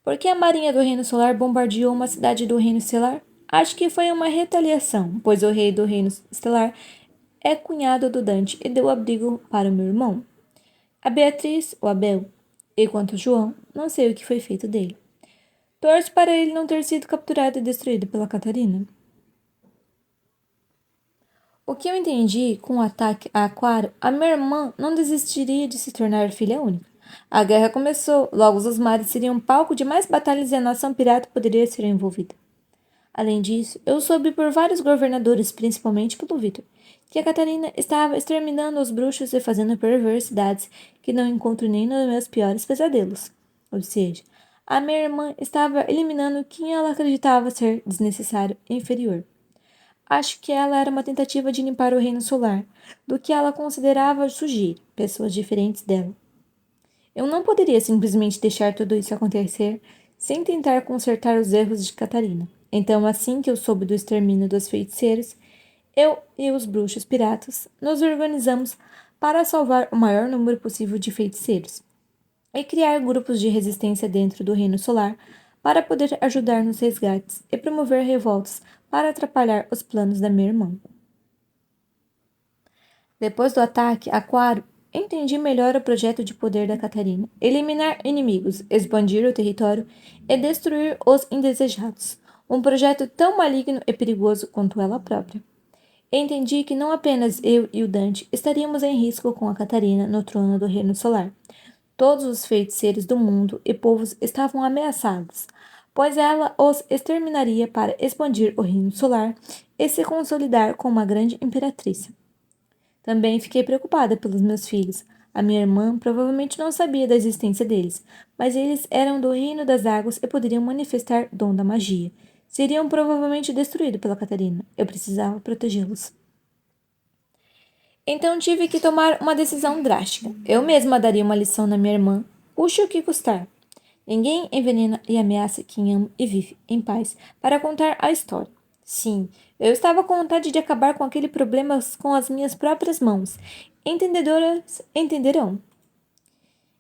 Por que a Marinha do Reino Solar bombardeou uma cidade do Reino Estelar? Acho que foi uma retaliação, pois o rei do Reino Estelar é cunhado do Dante e deu abrigo para o meu irmão. A Beatriz, ou Abel, e quanto ao João, não sei o que foi feito dele. Torço para ele não ter sido capturado e destruído pela Catarina. O que eu entendi com o ataque a Aquário, a minha irmã não desistiria de se tornar filha única. A guerra começou, logo os mares seriam palco de mais batalhas e a nação pirata poderia ser envolvida. Além disso, eu soube por vários governadores, principalmente pelo Vitor, que a Catarina estava exterminando os bruxos e fazendo perversidades que não encontro nem nos meus piores pesadelos. Ou seja, a minha irmã estava eliminando quem ela acreditava ser desnecessário e inferior. Acho que ela era uma tentativa de limpar o reino solar, do que ela considerava sujeira, pessoas diferentes dela. Eu não poderia simplesmente deixar tudo isso acontecer sem tentar consertar os erros de Catarina. Então, assim que eu soube do extermínio dos feiticeiros, eu e os bruxos piratas nos organizamos para salvar o maior número possível de feiticeiros e criar grupos de resistência dentro do Reino Solar para poder ajudar nos resgates e promover revoltas para atrapalhar os planos da minha irmã. Depois do ataque, Aquário, entendi melhor o projeto de poder da Catarina: eliminar inimigos, expandir o território e destruir os indesejados. Um projeto tão maligno e perigoso quanto ela própria. Entendi que não apenas eu e o Dante estaríamos em risco com a Catarina no trono do Reino Solar. Todos os feiticeiros do mundo e povos estavam ameaçados, pois ela os exterminaria para expandir o Reino Solar e se consolidar como uma grande imperatriz. Também fiquei preocupada pelos meus filhos. A minha irmã provavelmente não sabia da existência deles, mas eles eram do reino das águas e poderiam manifestar dom da magia. Seriam provavelmente destruídos pela Catarina. Eu precisava protegê-los. Então tive que tomar uma decisão drástica. Eu mesma daria uma lição na minha irmã, custe o que custar. Ninguém envenena e ameaça quem ama e vive em paz para contar a história. Sim, eu estava com vontade de acabar com aquele problema com as minhas próprias mãos. Entendedoras entenderão.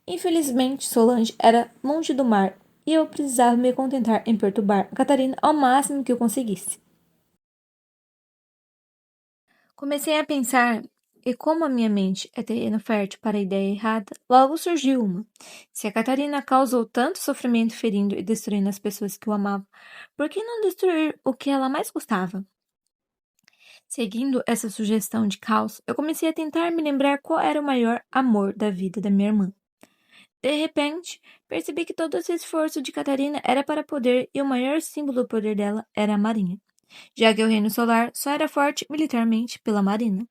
Infelizmente, Solange era longe do mar e eu precisava me contentar em perturbar a Catarina ao máximo que eu conseguisse. Comecei a pensar, e como a minha mente é terreno fértil para a ideia errada, logo surgiu uma. Se a Catarina causou tanto sofrimento ferindo e destruindo as pessoas que o amavam, por que não destruir o que ela mais gostava? Seguindo essa sugestão de caos, eu comecei a tentar me lembrar qual era o maior amor da vida da minha irmã. De repente, percebi que todo esse esforço de Catarina era para poder e o maior símbolo do poder dela era a marinha, já que o reino solar só era forte militarmente pela marina.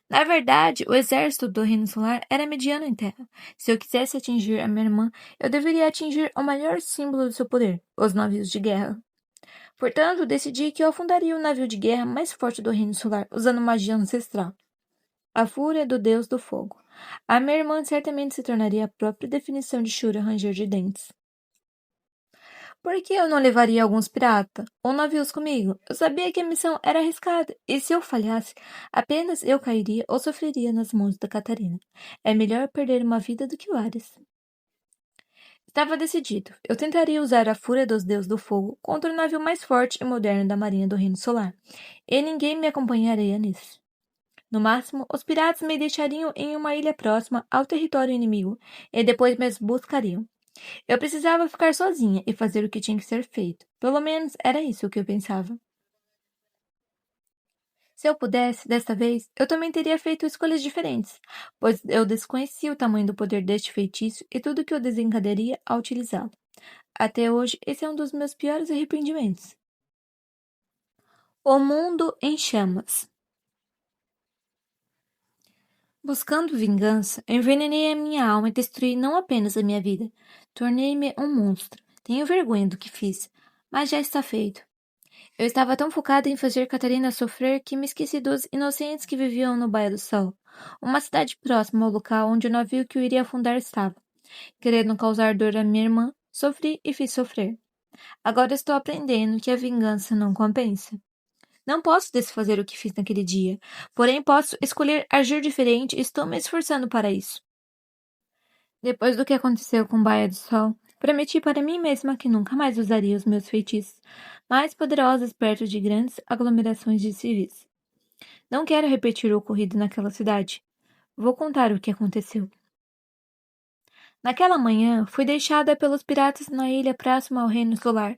Na verdade, o exército do Reino Solar era mediano em terra. Se eu quisesse atingir a minha irmã, eu deveria atingir o maior símbolo do seu poder, os navios de guerra. Portanto, decidi que eu afundaria o navio de guerra mais forte do Reino Solar, usando magia ancestral. A fúria do deus do fogo. A minha irmã certamente se tornaria a própria definição de Shura ranger de dentes. Por que eu não levaria alguns piratas ou navios comigo? Eu sabia que a missão era arriscada, e se eu falhasse, apenas eu cairia ou sofreria nas mãos da Catarina. É melhor perder uma vida do que várias. Estava decidido. Eu tentaria usar a fúria dos deuses do fogo contra o navio mais forte e moderno da marinha do Reino Solar, e ninguém me acompanharia nisso. No máximo, os piratas me deixariam em uma ilha próxima ao território inimigo e depois me buscariam. Eu precisava ficar sozinha e fazer o que tinha que ser feito. Pelo menos era isso que eu pensava. Se eu pudesse, desta vez, eu também teria feito escolhas diferentes, pois eu desconhecia o tamanho do poder deste feitiço e tudo que eu desencadearia ao utilizá-lo. Até hoje, esse é um dos meus piores arrependimentos. O mundo em chamas. Buscando vingança, envenenei a minha alma e destruí não apenas a minha vida. Tornei-me um monstro. Tenho vergonha do que fiz, mas já está feito. Eu estava tão focada em fazer Catarina sofrer que me esqueci dos inocentes que viviam no Baía do Sol, uma cidade próxima ao local onde o navio que o iria afundar estava. Querendo causar dor à minha irmã, sofri e fiz sofrer. Agora estou aprendendo que a vingança não compensa. Não posso desfazer o que fiz naquele dia, porém posso escolher agir diferente e estou me esforçando para isso. Depois do que aconteceu com Baía do Sol, prometi para mim mesma que nunca mais usaria os meus feitiços mais poderosos perto de grandes aglomerações de civis. Não quero repetir o ocorrido naquela cidade. Vou contar o que aconteceu. Naquela manhã, fui deixada pelos piratas na ilha próxima ao Reino Solar.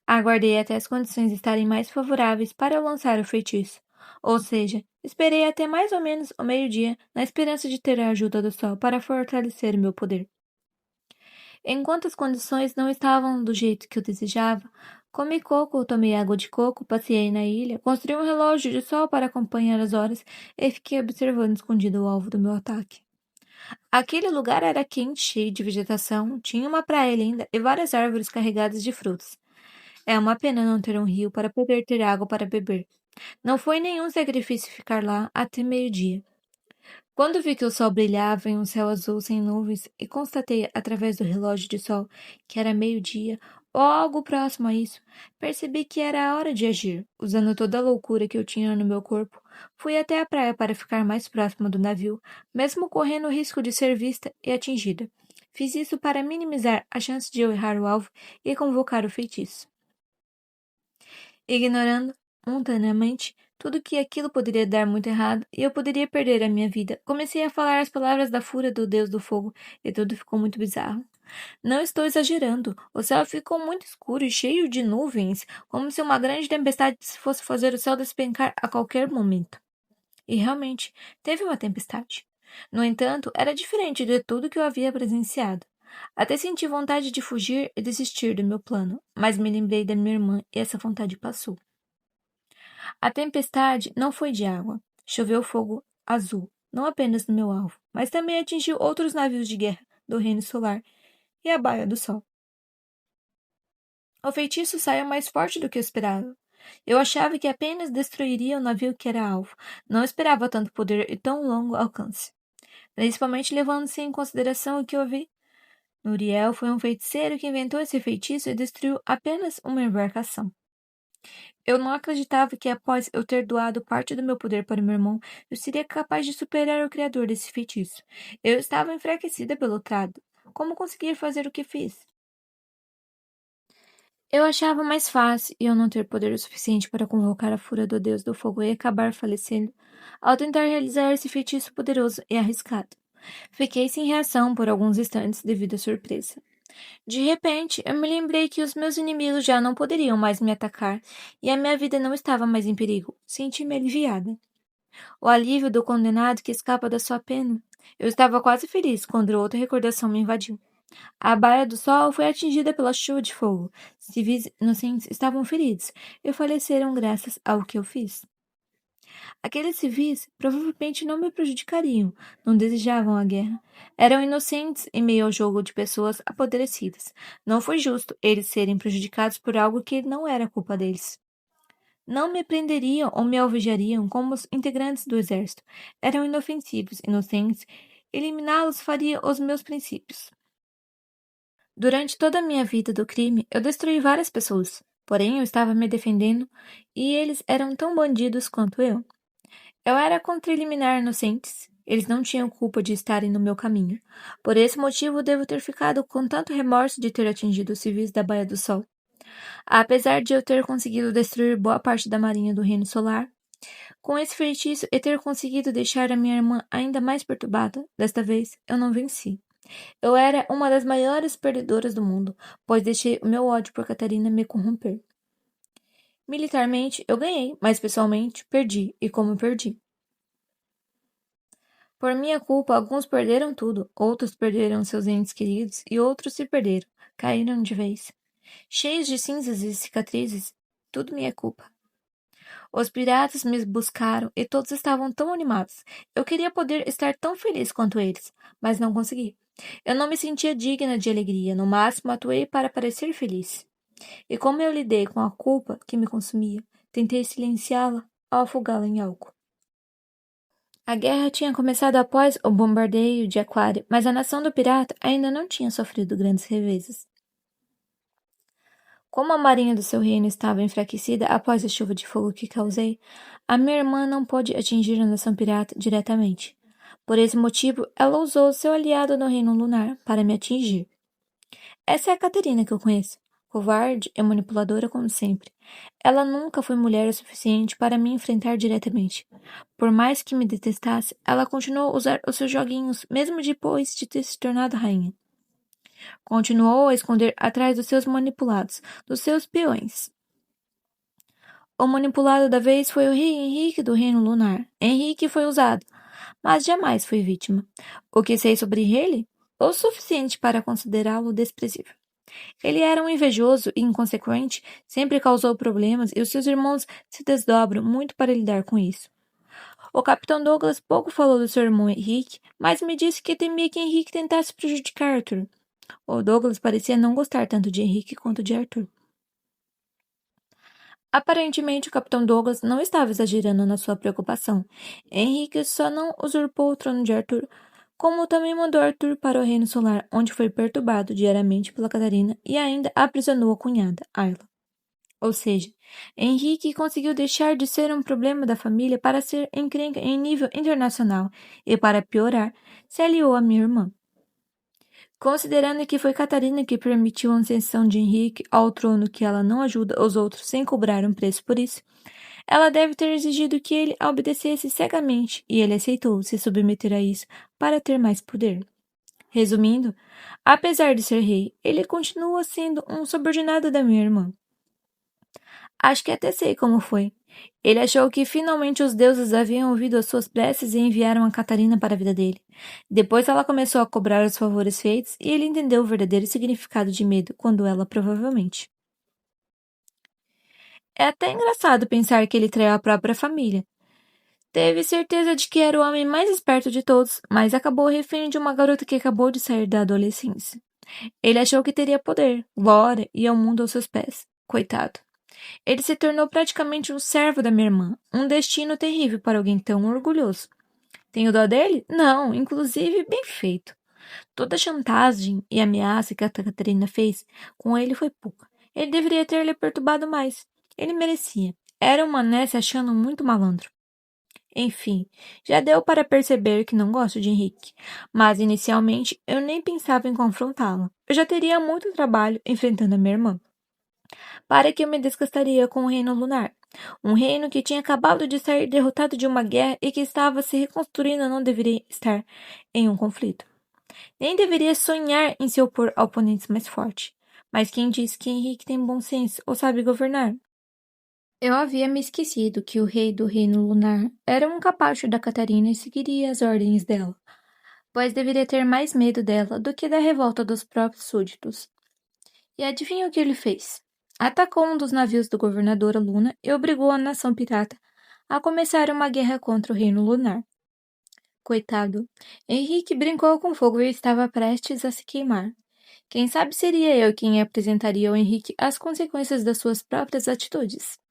Aguardei até as condições estarem mais favoráveis para eu lançar o feitiço. Ou seja, esperei até mais ou menos o meio-dia na esperança de ter a ajuda do sol para fortalecer o meu poder. Enquanto as condições não estavam do jeito que eu desejava, comi coco, tomei água de coco, passeei na ilha, construí um relógio de sol para acompanhar as horas e fiquei observando escondido o alvo do meu ataque. Aquele lugar era quente, cheio de vegetação, tinha uma praia linda e várias árvores carregadas de frutas. É uma pena não ter um rio para poder ter água para beber. Não foi nenhum sacrifício ficar lá até meio-dia. Quando vi que o sol brilhava em um céu azul sem nuvens e constatei através do relógio de sol que era meio-dia ou algo próximo a isso, percebi que era a hora de agir. Usando toda a loucura que eu tinha no meu corpo, fui até a praia para ficar mais próximo do navio, mesmo correndo o risco de ser vista e atingida. Fiz isso para minimizar a chance de eu errar o alvo e convocar o feitiço. Ignorando, momentaneamente, tudo que aquilo poderia dar muito errado e eu poderia perder a minha vida. Comecei a falar as palavras da fúria do Deus do Fogo e tudo ficou muito bizarro. Não estou exagerando. O céu ficou muito escuro e cheio de nuvens, como se uma grande tempestade fosse fazer o céu despencar a qualquer momento. E realmente, teve uma tempestade. No entanto, era diferente de tudo que eu havia presenciado. Até senti vontade de fugir e desistir do meu plano, mas me lembrei da minha irmã e essa vontade passou. A tempestade não foi de água. Choveu fogo azul, não apenas no meu alvo, mas também atingiu outros navios de guerra do Reino Solar e a Baía do Sol. O feitiço saiu mais forte do que eu esperava. Eu achava que apenas destruiria o navio que era alvo. Não esperava tanto poder e tão longo alcance. Principalmente levando-se em consideração o que eu vi. Nuriel foi um feiticeiro que inventou esse feitiço e destruiu apenas uma embarcação. Eu não acreditava que, após eu ter doado parte do meu poder para meu irmão, eu seria capaz de superar o criador desse feitiço. Eu estava enfraquecida pelo trado. Como conseguir fazer o que fiz? Eu achava mais fácil eu não ter poder o suficiente para convocar a fúria do Deus do Fogo e acabar falecendo, ao tentar realizar esse feitiço poderoso e arriscado. Fiquei sem reação por alguns instantes devido à surpresa. De repente, eu me lembrei que os meus inimigos já não poderiam mais me atacar e a minha vida não estava mais em perigo. Senti-me aliviada. O alívio do condenado que escapa da sua pena. Eu estava quase feliz quando outra recordação me invadiu. A Baía do Sol foi atingida pela chuva de fogo. Civis inocentes estavam feridos e faleceram graças ao que eu fiz. Aqueles civis provavelmente não me prejudicariam, não desejavam a guerra. Eram inocentes em meio ao jogo de pessoas apodrecidas. Não foi justo eles serem prejudicados por algo que não era culpa deles. Não me prenderiam ou me alvejariam como os integrantes do exército. Eram inofensivos, inocentes. Eliminá-los faria os meus princípios. Durante toda a minha vida do crime, eu destruí várias pessoas. Porém, eu estava me defendendo e eles eram tão bandidos quanto eu. Eu era contra eliminar inocentes. Eles não tinham culpa de estarem no meu caminho. Por esse motivo, devo ter ficado com tanto remorso de ter atingido os civis da Baía do Sol. Apesar de eu ter conseguido destruir boa parte da marinha do Reino Solar, com esse feitiço e ter conseguido deixar a minha irmã ainda mais perturbada, desta vez eu não venci. Eu era uma das maiores perdedoras do mundo, pois deixei o meu ódio por Catarina me corromper. Militarmente, eu ganhei, mas pessoalmente, perdi. E como perdi? Por minha culpa, alguns perderam tudo, outros perderam seus entes queridos e outros se perderam, caíram de vez. Cheios de cinzas e cicatrizes, tudo minha culpa. Os piratas me buscaram e todos estavam tão animados. Eu queria poder estar tão feliz quanto eles, mas não consegui. Eu não me sentia digna de alegria, no máximo atuei para parecer feliz. E como eu lidei com a culpa que me consumia, tentei silenciá-la ao afogá-la em álcool. A guerra tinha começado após o bombardeio de Aquário, mas a nação do pirata ainda não tinha sofrido grandes revezes. Como a marinha do seu reino estava enfraquecida após a chuva de fogo que causei, a minha irmã não pôde atingir a nação pirata diretamente. Por esse motivo, ela usou seu aliado no reino lunar para me atingir. Essa é a Caterina que eu conheço. Covarde e manipuladora como sempre. Ela nunca foi mulher o suficiente para me enfrentar diretamente. Por mais que me detestasse, ela continuou a usar os seus joguinhos, mesmo depois de ter se tornado rainha. Continuou a esconder atrás dos seus manipulados, dos seus peões. O manipulado da vez foi o rei Henrique do Reino Lunar. Henrique foi usado, mas jamais foi vítima. O que sei sobre ele? O suficiente para considerá-lo desprezível. Ele era um invejoso e inconsequente, sempre causou problemas e os seus irmãos se desdobram muito para lidar com isso. O capitão Douglas pouco falou do seu irmão Henrique, mas me disse que temia que Henrique tentasse prejudicar Arthur. O Douglas parecia não gostar tanto de Henrique quanto de Arthur. Aparentemente, o Capitão Douglas não estava exagerando na sua preocupação. Henrique só não usurpou o trono de Arthur, como também mandou Arthur para o Reino Solar, onde foi perturbado diariamente pela Catarina e ainda aprisionou a cunhada, Ayla. Ou seja, Henrique conseguiu deixar de ser um problema da família para ser encrenca em nível internacional e, para piorar, se aliou à minha irmã. Considerando que foi Catarina que permitiu a ascensão de Henrique ao trono, que ela não ajuda os outros sem cobrar um preço por isso, ela deve ter exigido que ele a obedecesse cegamente, e ele aceitou se submeter a isso para ter mais poder. Resumindo, apesar de ser rei, ele continua sendo um subordinado da minha irmã. Acho que até sei como foi. Ele achou que finalmente os deuses haviam ouvido as suas preces e enviaram a Catarina para a vida dele. Depois ela começou a cobrar os favores feitos e ele entendeu o verdadeiro significado de medo quando ela provavelmente. É até engraçado pensar que ele traiu a própria família. Teve certeza de que era o homem mais esperto de todos, mas acabou refém de uma garota que acabou de sair da adolescência. Ele achou que teria poder, glória e ao mundo aos seus pés. Coitado. Ele se tornou praticamente um servo da minha irmã, um destino terrível para alguém tão orgulhoso. Tenho dó dele? Não, inclusive bem feito. Toda a chantagem e ameaça que a Catarina fez com ele foi pouca. Ele deveria ter lhe perturbado mais. Ele merecia. Era uma né se achando muito malandro. Enfim, já deu para perceber que não gosto de Henrique, mas inicialmente eu nem pensava em confrontá-lo. Eu já teria muito trabalho enfrentando a minha irmã. Para que eu me desgastaria com o Reino Lunar. Um reino que tinha acabado de sair derrotado de uma guerra e que estava se reconstruindo não deveria estar em um conflito. Nem deveria sonhar em se opor a oponentes mais fortes. Mas quem disse que Henrique tem bom senso ou sabe governar? Eu havia me esquecido que o rei do Reino Lunar era um capacho da Catarina e seguiria as ordens dela, pois deveria ter mais medo dela do que da revolta dos próprios súditos. E adivinha o que ele fez? Atacou um dos navios do governador Luna e obrigou a nação pirata a começar uma guerra contra o Reino Lunar. Coitado, Henrique brincou com fogo e estava prestes a se queimar. Quem sabe seria eu quem apresentaria ao Henrique as consequências das suas próprias atitudes.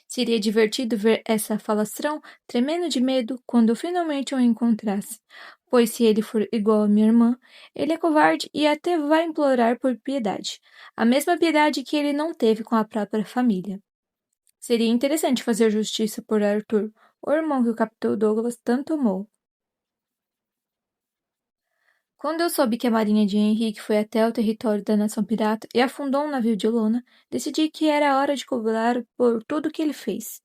Seria divertido ver essa falastrão tremendo de medo quando eu finalmente o encontrasse, pois se ele for igual a minha irmã, ele é covarde e até vai implorar por piedade, a mesma piedade que ele não teve com a própria família. Seria interessante fazer justiça por Arthur, o irmão que o Capitão Douglas tanto amou. Quando eu soube que a marinha de Henrique foi até o território da nação pirata e afundou um navio de lona, decidi que era hora de cobrar por tudo que ele fez.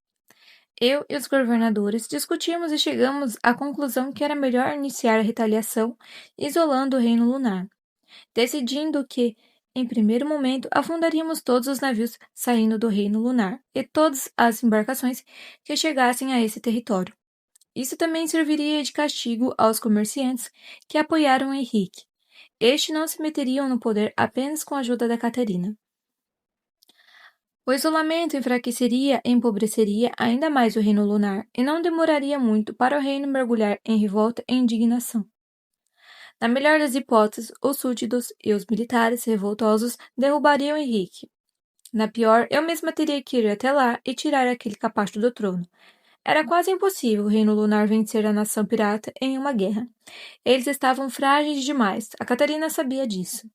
Eu e os governadores discutimos e chegamos à conclusão que era melhor iniciar a retaliação isolando o Reino Lunar, decidindo que, em primeiro momento, afundaríamos todos os navios saindo do Reino Lunar e todas as embarcações que chegassem a esse território. Isso também serviria de castigo aos comerciantes que apoiaram Henrique. Estes não se meteriam no poder apenas com a ajuda da Catarina. O isolamento enfraqueceria e empobreceria ainda mais o reino lunar, e não demoraria muito para o reino mergulhar em revolta e indignação. Na melhor das hipóteses, os súditos e os militares revoltosos derrubariam Henrique. Na pior, eu mesma teria que ir até lá e tirar aquele capacho do trono. Era quase impossível o reino lunar vencer a nação pirata em uma guerra. Eles estavam frágeis demais, a Catarina sabia disso.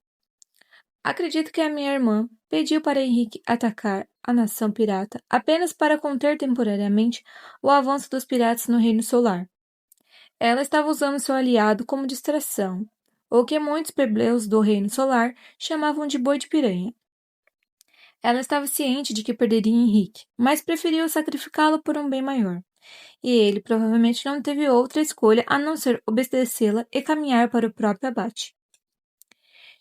Acredito que a minha irmã pediu para Henrique atacar a nação pirata apenas para conter temporariamente o avanço dos piratas no Reino Solar. Ela estava usando seu aliado como distração, o que muitos plebeus do Reino Solar chamavam de boi de piranha. Ela estava ciente de que perderia Henrique, mas preferiu sacrificá-lo por um bem maior. E ele provavelmente não teve outra escolha a não ser obedecê-la e caminhar para o próprio abate.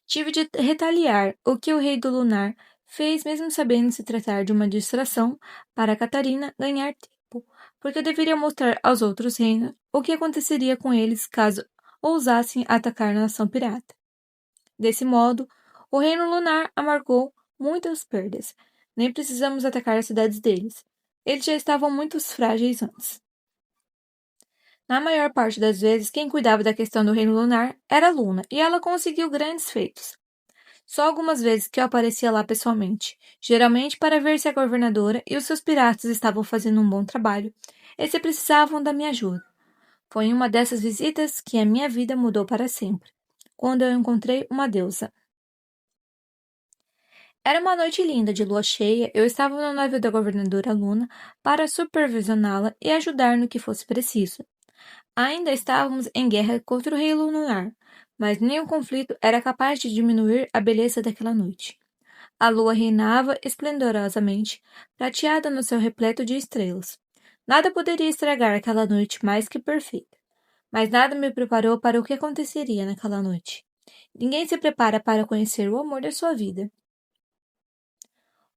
Tive de retaliar o que o rei do lunar fez, mesmo sabendo se tratar de uma distração para Catarina ganhar tempo, porque eu deveria mostrar aos outros reinos o que aconteceria com eles caso ousassem atacar a nação pirata. Desse modo, o reino lunar amargou muitas perdas. Nem precisamos atacar as cidades deles. Eles já estavam muito frágeis antes. Na maior parte das vezes, quem cuidava da questão do reino lunar era Luna, e ela conseguiu grandes feitos. Só algumas vezes que eu aparecia lá pessoalmente, geralmente para ver se a governadora e os seus piratas estavam fazendo um bom trabalho e se precisavam da minha ajuda. Foi em uma dessas visitas que a minha vida mudou para sempre, quando eu encontrei uma deusa. Era uma noite linda de lua cheia, eu estava no navio da governadora Luna para supervisioná-la e ajudar no que fosse preciso. Ainda estávamos em guerra contra o rei lunar, mas nenhum conflito era capaz de diminuir a beleza daquela noite. A lua reinava esplendorosamente, prateada no céu repleto de estrelas. Nada poderia estragar aquela noite mais que perfeita. Mas nada me preparou para o que aconteceria naquela noite. Ninguém se prepara para conhecer o amor da sua vida.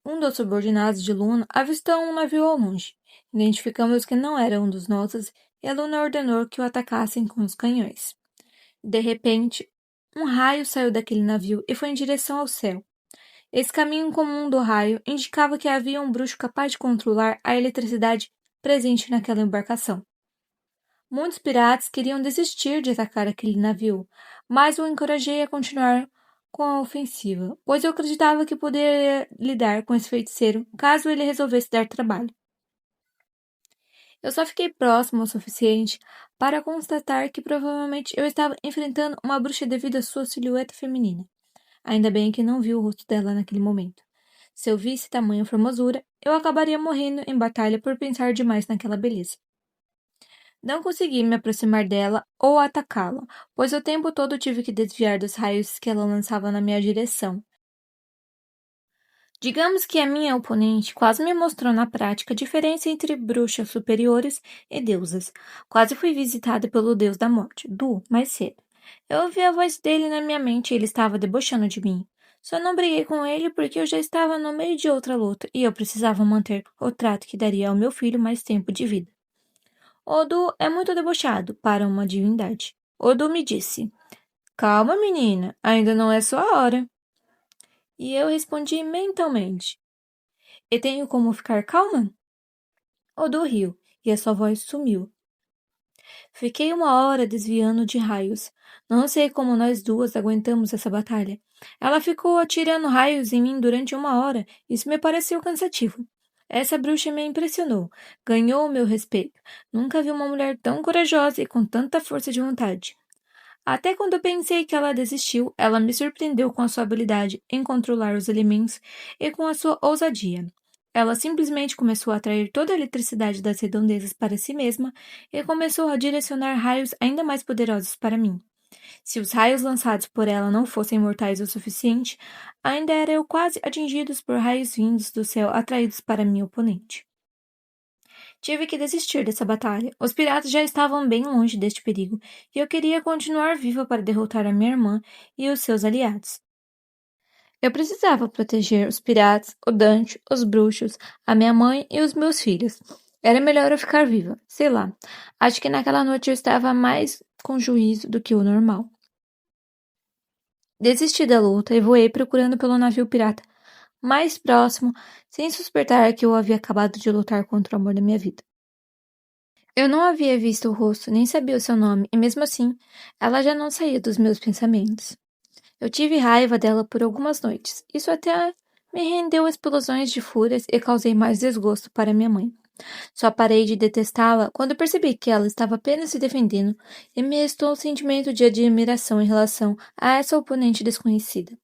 Um dos subordinados de Luna avistou um navio ao longe. Identificamos que não era um dos nossos e a Luna ordenou que o atacassem com os canhões. De repente, um raio saiu daquele navio e foi em direção ao céu. Esse caminho comum do raio indicava que havia um bruxo capaz de controlar a eletricidade presente naquela embarcação. Muitos piratas queriam desistir de atacar aquele navio, mas o encorajei a continuar com a ofensiva, pois eu acreditava que poderia lidar com esse feiticeiro caso ele resolvesse dar trabalho. Eu só fiquei próximo o suficiente para constatar que provavelmente eu estava enfrentando uma bruxa devido à sua silhueta feminina. Ainda bem que não vi o rosto dela naquele momento. Se eu visse tamanha formosura, eu acabaria morrendo em batalha por pensar demais naquela beleza. Não consegui me aproximar dela ou atacá-la, pois o tempo todo tive que desviar dos raios que ela lançava na minha direção. Digamos que a minha oponente quase me mostrou na prática a diferença entre bruxas superiores e deusas. Quase fui visitada pelo deus da morte, Du, mais cedo. Eu ouvi a voz dele na minha mente e ele estava debochando de mim. Só não briguei com ele porque eu já estava no meio de outra luta e eu precisava manter o trato que daria ao meu filho mais tempo de vida. Odu é muito debochado para uma divindade. Odu me disse: Calma, menina, ainda não é sua hora. E eu respondi mentalmente: E tenho como ficar calma? Odu riu e a sua voz sumiu. Fiquei uma hora desviando de raios. Não sei como nós duas aguentamos essa batalha. Ela ficou atirando raios em mim durante uma hora. Isso me pareceu cansativo. Essa bruxa me impressionou. Ganhou o meu respeito. Nunca vi uma mulher tão corajosa e com tanta força de vontade. Até quando pensei que ela desistiu, ela me surpreendeu com a sua habilidade em controlar os elementos e com a sua ousadia. Ela simplesmente começou a atrair toda a eletricidade das redondezas para si mesma e começou a direcionar raios ainda mais poderosos para mim. Se os raios lançados por ela não fossem mortais o suficiente, ainda era eu quase atingidos por raios vindos do céu atraídos para minha oponente. Tive que desistir dessa batalha. Os piratas já estavam bem longe deste perigo e eu queria continuar viva para derrotar a minha irmã e os seus aliados. Eu precisava proteger os piratas, o Dante, os bruxos, a minha mãe e os meus filhos. Era melhor eu ficar viva, sei lá. Acho que naquela noite eu estava mais com juízo do que o normal. Desisti da luta e voei procurando pelo navio pirata mais próximo, sem suspeitar que eu havia acabado de lutar contra o amor da minha vida. Eu não havia visto o rosto, nem sabia o seu nome, e mesmo assim, ela já não saía dos meus pensamentos. Eu tive raiva dela por algumas noites. Isso até me rendeu explosões de fúrias e causei mais desgosto para minha mãe. Só parei de detestá-la quando percebi que ela estava apenas se defendendo e me restou um sentimento de admiração em relação a essa oponente desconhecida.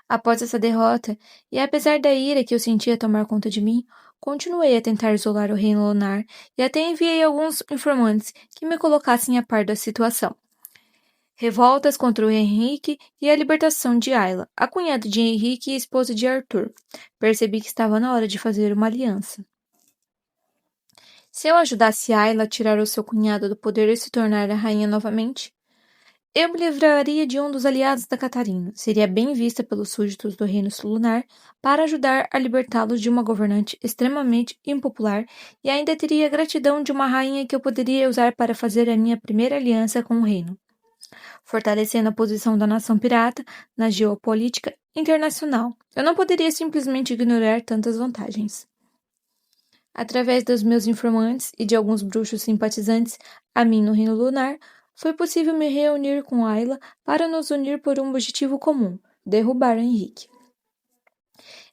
Após essa derrota, e apesar da ira que eu sentia tomar conta de mim, continuei a tentar isolar o reino lunar e até enviei alguns informantes que me colocassem a par da situação. Revoltas contra o Henrique e a libertação de Ayla, a cunhada de Henrique e esposa de Arthur. Percebi que estava na hora de fazer uma aliança. Se eu ajudasse Ayla a tirar o seu cunhado do poder e se tornar a rainha novamente, eu me livraria de um dos aliados da Catarina. Seria bem vista pelos súditos do reino lunar para ajudar a libertá-los de uma governante extremamente impopular e ainda teria a gratidão de uma rainha que eu poderia usar para fazer a minha primeira aliança com o reino, fortalecendo a posição da nação pirata na geopolítica internacional. Eu não poderia simplesmente ignorar tantas vantagens. Através dos meus informantes e de alguns bruxos simpatizantes a mim no Reino Lunar, foi possível me reunir com Ayla para nos unir por um objetivo comum, derrubar Henrique.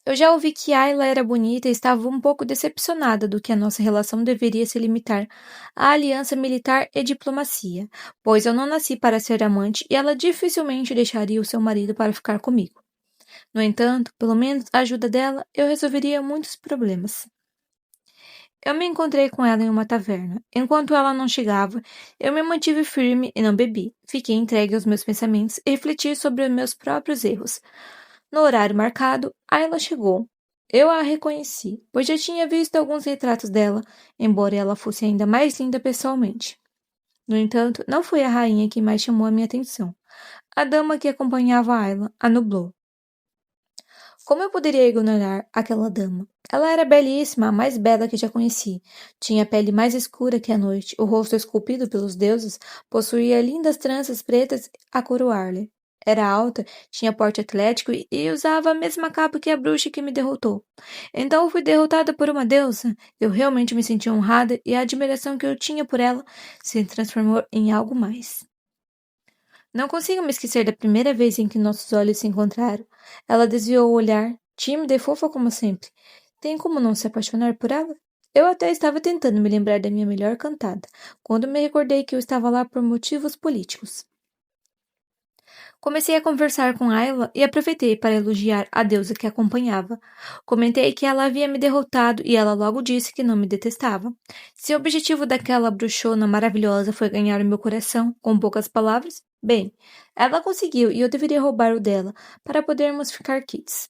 Eu já ouvi que Ayla era bonita e estava um pouco decepcionada do que a nossa relação deveria se limitar à aliança militar e diplomacia, pois eu não nasci para ser amante e ela dificilmente deixaria o seu marido para ficar comigo. No entanto, pelo menos a ajuda dela, eu resolveria muitos problemas. Eu me encontrei com ela em uma taverna. Enquanto ela não chegava, eu me mantive firme e não bebi. Fiquei entregue aos meus pensamentos e refleti sobre os meus próprios erros. No horário marcado, Ayla chegou. Eu a reconheci, pois já tinha visto alguns retratos dela, embora ela fosse ainda mais linda pessoalmente. No entanto, não foi a rainha que mais chamou a minha atenção. A dama que acompanhava Ayla a nublou. Como eu poderia ignorar aquela dama? Ela era belíssima, a mais bela que já conheci. Tinha a pele mais escura que a noite, o rosto esculpido pelos deuses, possuía lindas tranças pretas a coroar-lhe. Era alta, tinha porte atlético e usava a mesma capa que a bruxa que me derrotou. Então eu fui derrotada por uma deusa. Eu realmente me senti honrada e a admiração que eu tinha por ela se transformou em algo mais. Não consigo me esquecer da primeira vez em que nossos olhos se encontraram. Ela desviou o olhar, tímida e fofa como sempre. Tem como não se apaixonar por ela? Eu até estava tentando me lembrar da minha melhor cantada, quando me recordei que eu estava lá por motivos políticos. Comecei a conversar com Ayla e aproveitei para elogiar a deusa que a acompanhava. Comentei que ela havia me derrotado e ela logo disse que não me detestava. Se o objetivo daquela bruxona maravilhosa foi ganhar o meu coração, com poucas palavras, bem, ela conseguiu e eu deveria roubar o dela para podermos ficar quites.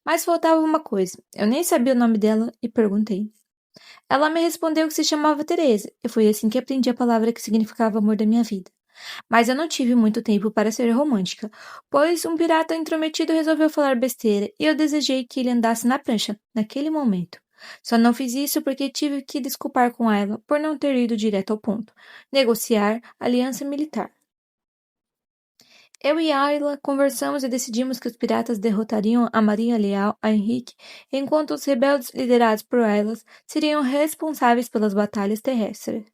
Mas faltava uma coisa. Eu nem sabia o nome dela e perguntei. Ela me respondeu que se chamava Teresa, e foi assim que aprendi a palavra que significava amor da minha vida. Mas eu não tive muito tempo para ser romântica, pois um pirata intrometido resolveu falar besteira e eu desejei que ele andasse na prancha, naquele momento. Só não fiz isso porque tive que desculpar com ela por não ter ido direto ao ponto, negociar aliança militar. Eu e Ayla conversamos e decidimos que os piratas derrotariam a Marinha Leal a Henrique, enquanto os rebeldes liderados por Ayla seriam responsáveis pelas batalhas terrestres.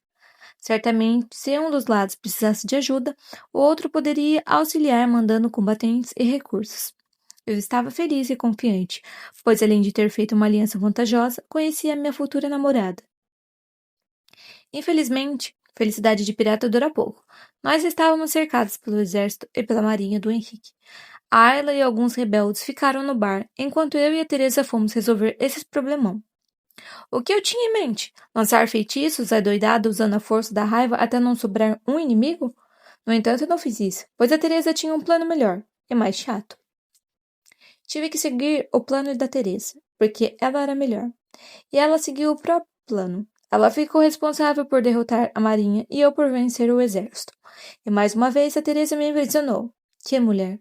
Certamente, se um dos lados precisasse de ajuda, o outro poderia auxiliar mandando combatentes e recursos. Eu estava feliz e confiante, pois além de ter feito uma aliança vantajosa, conhecia minha futura namorada. Infelizmente, felicidade de pirata dura pouco. Nós estávamos cercados pelo exército e pela marinha do Henrique. Ayla e alguns rebeldes ficaram no bar, enquanto eu e a Teresa fomos resolver esses problemão. O que eu tinha em mente? Lançar feitiços adoidado usando a força da raiva até não sobrar um inimigo? No entanto, eu não fiz isso, pois a Teresa tinha um plano melhor e mais chato. Tive que seguir o plano da Teresa, porque ela era melhor. E ela seguiu o próprio plano. Ela ficou responsável por derrotar a marinha e eu por vencer o exército. E mais uma vez a Teresa me impressionou. Que mulher!